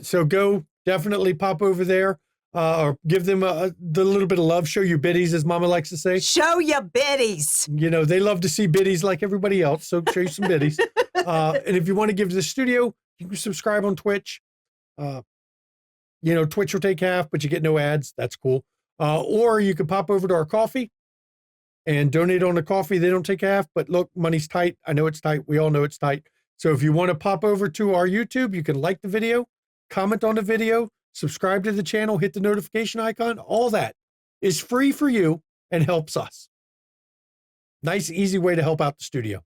So go definitely pop over there or give them the little bit of love. Show your biddies, as Mama likes to say. Show your biddies. You know, they love to see biddies like everybody else. So show you some biddies. And if you want to give to the studio, you can subscribe on Twitch. Twitch will take half, but you get no ads. That's cool. Or you could pop over to our coffee and donate on the coffee. They don't take half, but look, money's tight. I know it's tight. We all know it's tight. So if you want to pop over to our YouTube, you can like the video, comment on the video, subscribe to the channel, hit the notification icon. All that is free for you and helps us. Nice, easy way to help out the studio.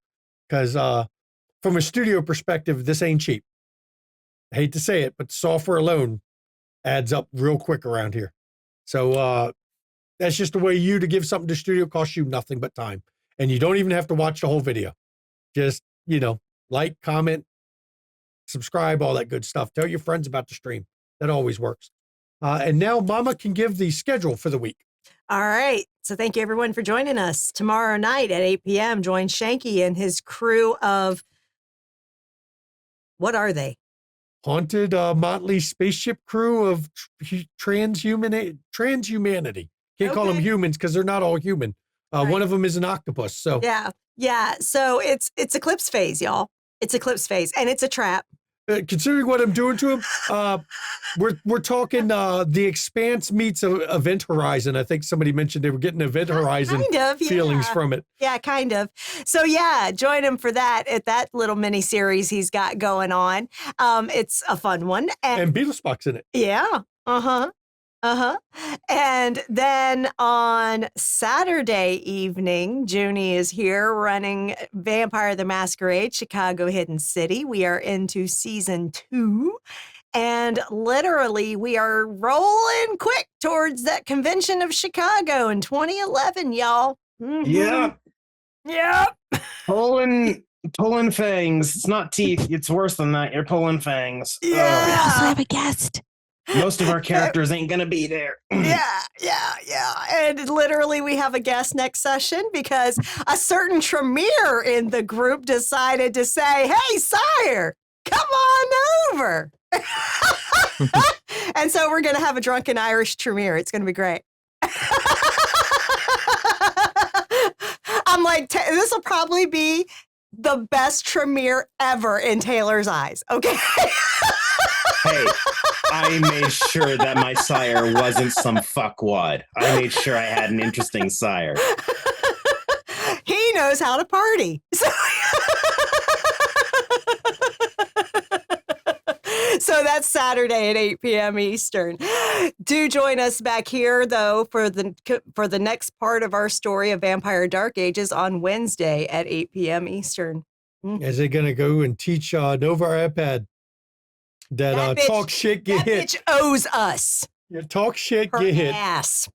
Because from a studio perspective, this ain't cheap. I hate to say it, but software alone adds up real quick around here. So that's just a way to give something to studio costs you nothing but time. And you don't even have to watch the whole video. Just, like, comment, subscribe, all that good stuff. Tell your friends about the stream. That always works. And now Mama can give the schedule for the week. All right. So thank you everyone for joining us. Tomorrow night at 8 p.m., join Shanky and his crew of, what are they? Haunted motley spaceship crew of transhumanity. Can't call them humans because they're not all human. Right. One of them is an octopus. So yeah. So it's eclipse phase, y'all. It's eclipse phase, and it's a trap. Considering what I'm doing to him, we're talking The Expanse meets Event Horizon. I think somebody mentioned they were getting Event Horizon feelings from it. Yeah, kind of. So join him for that at that little mini series he's got going on. It's a fun one, and Beetlespock's in it. Yeah. And then on Saturday evening, Junie is here running Vampire the Masquerade, Chicago Hidden City. We are into season 2. And literally, we are rolling quick towards that convention of Chicago in 2011, y'all. Yeah. Pulling fangs. It's not teeth. It's worse than that. You're pulling fangs. We also have a guest. Most of our characters ain't gonna be there. Yeah. And literally, we have a guest next session because a certain Tremere in the group decided to say, "Hey, sire, come on over." And so we're gonna have a drunken Irish Tremere. It's gonna be great. I'm like, this will probably be the best Tremere ever in Taylor's eyes. Okay. Hey, I made sure that my sire wasn't some fuckwad. I made sure I had an interesting sire. He knows how to party. So that's Saturday at 8 p.m. Eastern. Do join us back here, though, for the next part of our story of Vampire Dark Ages on Wednesday at 8 p.m. Eastern. Is they going to go and teach Nova iPad that bitch, talk shit, get that hit? Bitch owes us. Yeah, talk shit, Her get hit. Ass.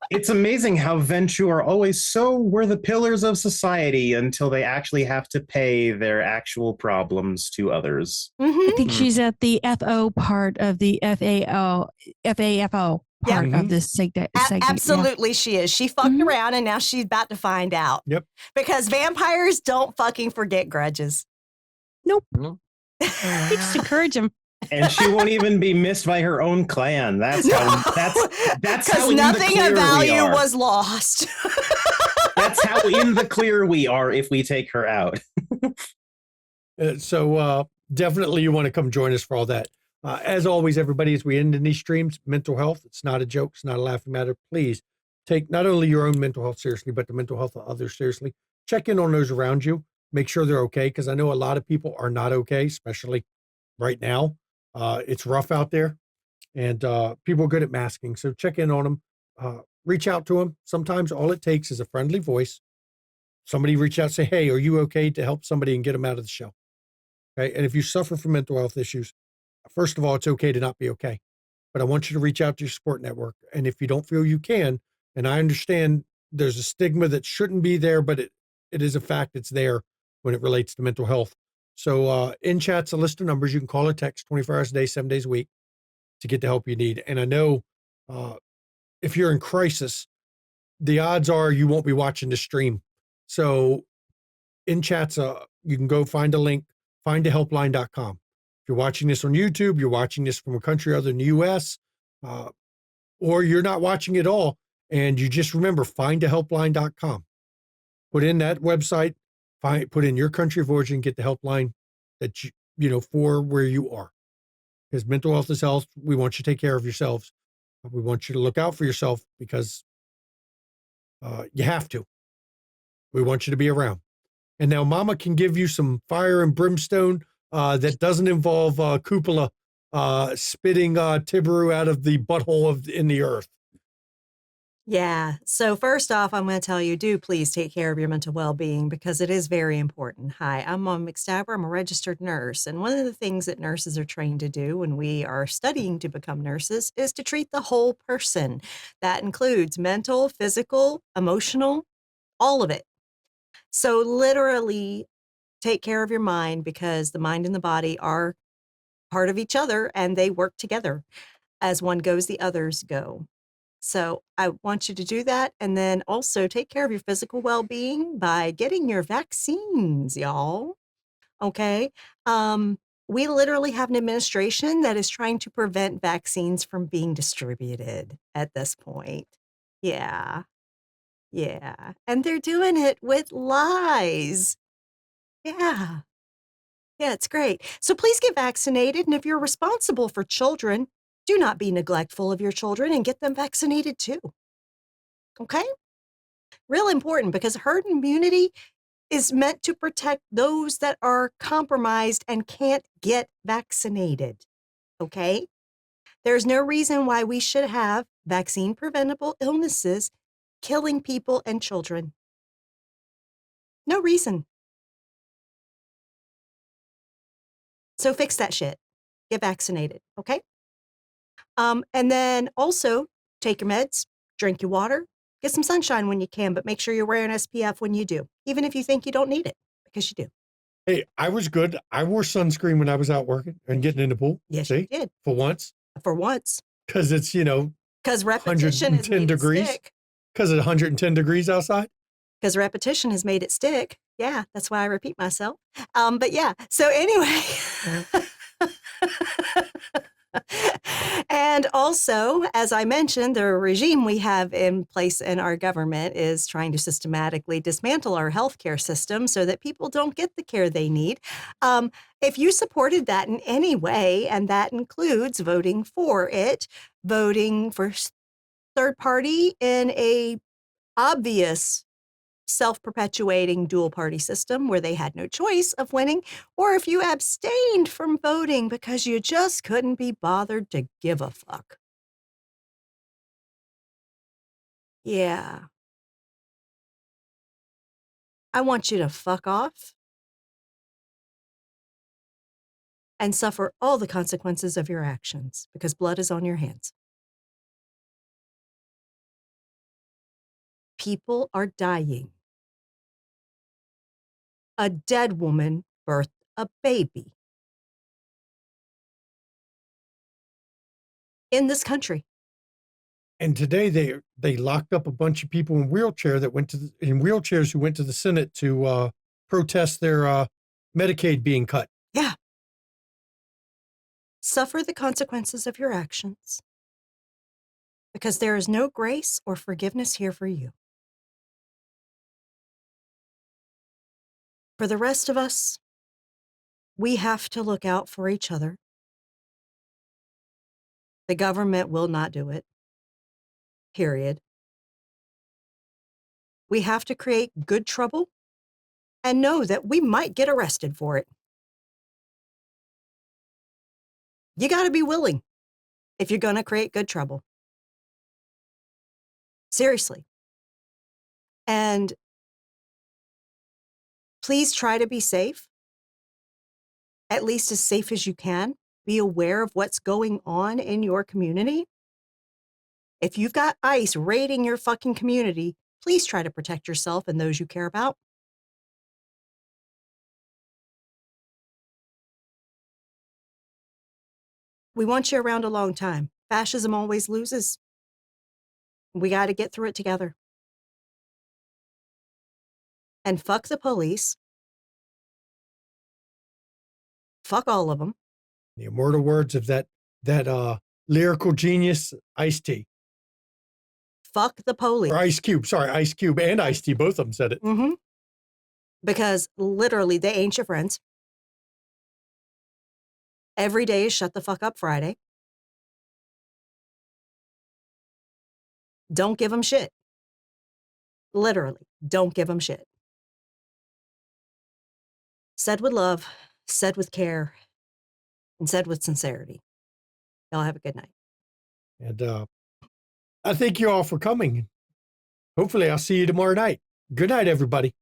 It's amazing how Venture are always we're the pillars of society until they actually have to pay their actual problems to others. Mm-hmm. I think she's at the FO part of the FAFO part of this segment. Absolutely, she is. She fucked around and now she's about to find out. Yep. Because vampires don't fucking forget grudges. Nope. Just encourage him. And she won't even be missed by her own clan. That's how because nothing of value was lost. That's how in the clear we are if we take her out. So definitely you want to come join us for all that. As always, everybody, as we end in these streams, mental health, it's not a joke, it's not a laughing matter. Please take not only your own mental health seriously, but the mental health of others seriously. Check in on those around you. Make sure they're okay, because I know a lot of people are not okay, especially right now. It's rough out there, and people are good at masking. So check in on them. Reach out to them. Sometimes all it takes is a friendly voice. Somebody reach out, say, "Hey, are you okay?" to help somebody and get them out of the shell. Okay. And if you suffer from mental health issues, first of all, it's okay to not be okay. But I want you to reach out to your support network. And if you don't feel you can, and I understand there's a stigma that shouldn't be there, but it is a fact, it's there when it relates to mental health. So in chat's a list of numbers. You can call or text 24 hours a day, 7 days a week to get the help you need. And I know if you're in crisis, the odds are you won't be watching the stream. So in chats, you can go find a link, findahelpline.com. If you're watching this on YouTube, you're watching this from a country other than the US, or you're not watching at all, and you just remember findahelpline.com. Put in that website, put in your country of origin, get the helpline that you know for where you are. because mental health is health. We want you to take care of yourselves. We want you to look out for yourself because you have to. We want you to be around. And now Mama can give you some fire and brimstone that doesn't involve cupola spitting Tibaru out of the butthole in the earth. Yeah. So first off, I'm going to tell you, do please take care of your mental well-being because it is very important. Hi, I'm McStabber. I'm a registered nurse. And one of the things that nurses are trained to do when we are studying to become nurses is to treat the whole person. That includes mental, physical, emotional, all of it. So literally take care of your mind because the mind and the body are part of each other and they work together. As one goes, the others go. So I want you to do that. And then also take care of your physical well-being by getting your vaccines, y'all. Okay. We literally have an administration that is trying to prevent vaccines from being distributed at this point. Yeah. Yeah. And they're doing it with lies. Yeah. Yeah, it's great. So please get vaccinated. And if you're responsible for children, do not be neglectful of your children and get them vaccinated too. Okay? Real important because herd immunity is meant to protect those that are compromised and can't get vaccinated. Okay? There's no reason why we should have vaccine preventable illnesses killing people and children. No reason. So fix that shit. Get vaccinated. Okay? And then also take your meds, drink your water, get some sunshine when you can, but make sure you're wearing SPF when you do, even if you think you don't need it, because you do. Hey, I was good. I wore sunscreen when I was out working and getting in the pool. Yes, See? you did. For once. For once. Because it's, because repetition has 110 made degrees. it stick. Because it's 110 degrees outside. Because repetition has made it stick. Yeah, that's why I repeat myself. But yeah, so anyway. And also, as I mentioned, the regime we have in place in our government is trying to systematically dismantle our healthcare system so that people don't get the care they need. If you supported that in any way, and that includes voting for it, voting for third party in a obvious self-perpetuating dual party system where they had no choice of winning, or if you abstained from voting because you just couldn't be bothered to give a fuck. Yeah. I want you to fuck off and suffer all the consequences of your actions because blood is on your hands. People are dying. A dead woman birthed a baby in this country. And today they locked up a bunch of people in wheelchairs who went to the Senate to protest their Medicaid being cut. Yeah. Suffer the consequences of your actions because there is no grace or forgiveness here for you. For the rest of us, we have to look out for each other. The government will not do it. Period. We have to create good trouble and know that we might get arrested for it. You got to be willing if you're going to create good trouble. Seriously. And please try to be safe, at least as safe as you can. Be aware of what's going on in your community. If you've got ICE raiding your fucking community, please try to protect yourself and those you care about. We want you around a long time. Fascism always loses. We got to get through it together. And fuck the police. Fuck all of them. The immortal words of that lyrical genius, Ice-T. Fuck the police. Or Ice Cube. Sorry, Ice Cube and Ice-T, both of them said it. Mm-hmm. Because literally, they ain't your friends. Every day is Shut the Fuck Up Friday. Don't give them shit. Literally, don't give them shit. Said with love, said with care, and said with sincerity. Y'all have a good night. And I thank you all for coming. Hopefully, I'll see you tomorrow night. Good night, everybody.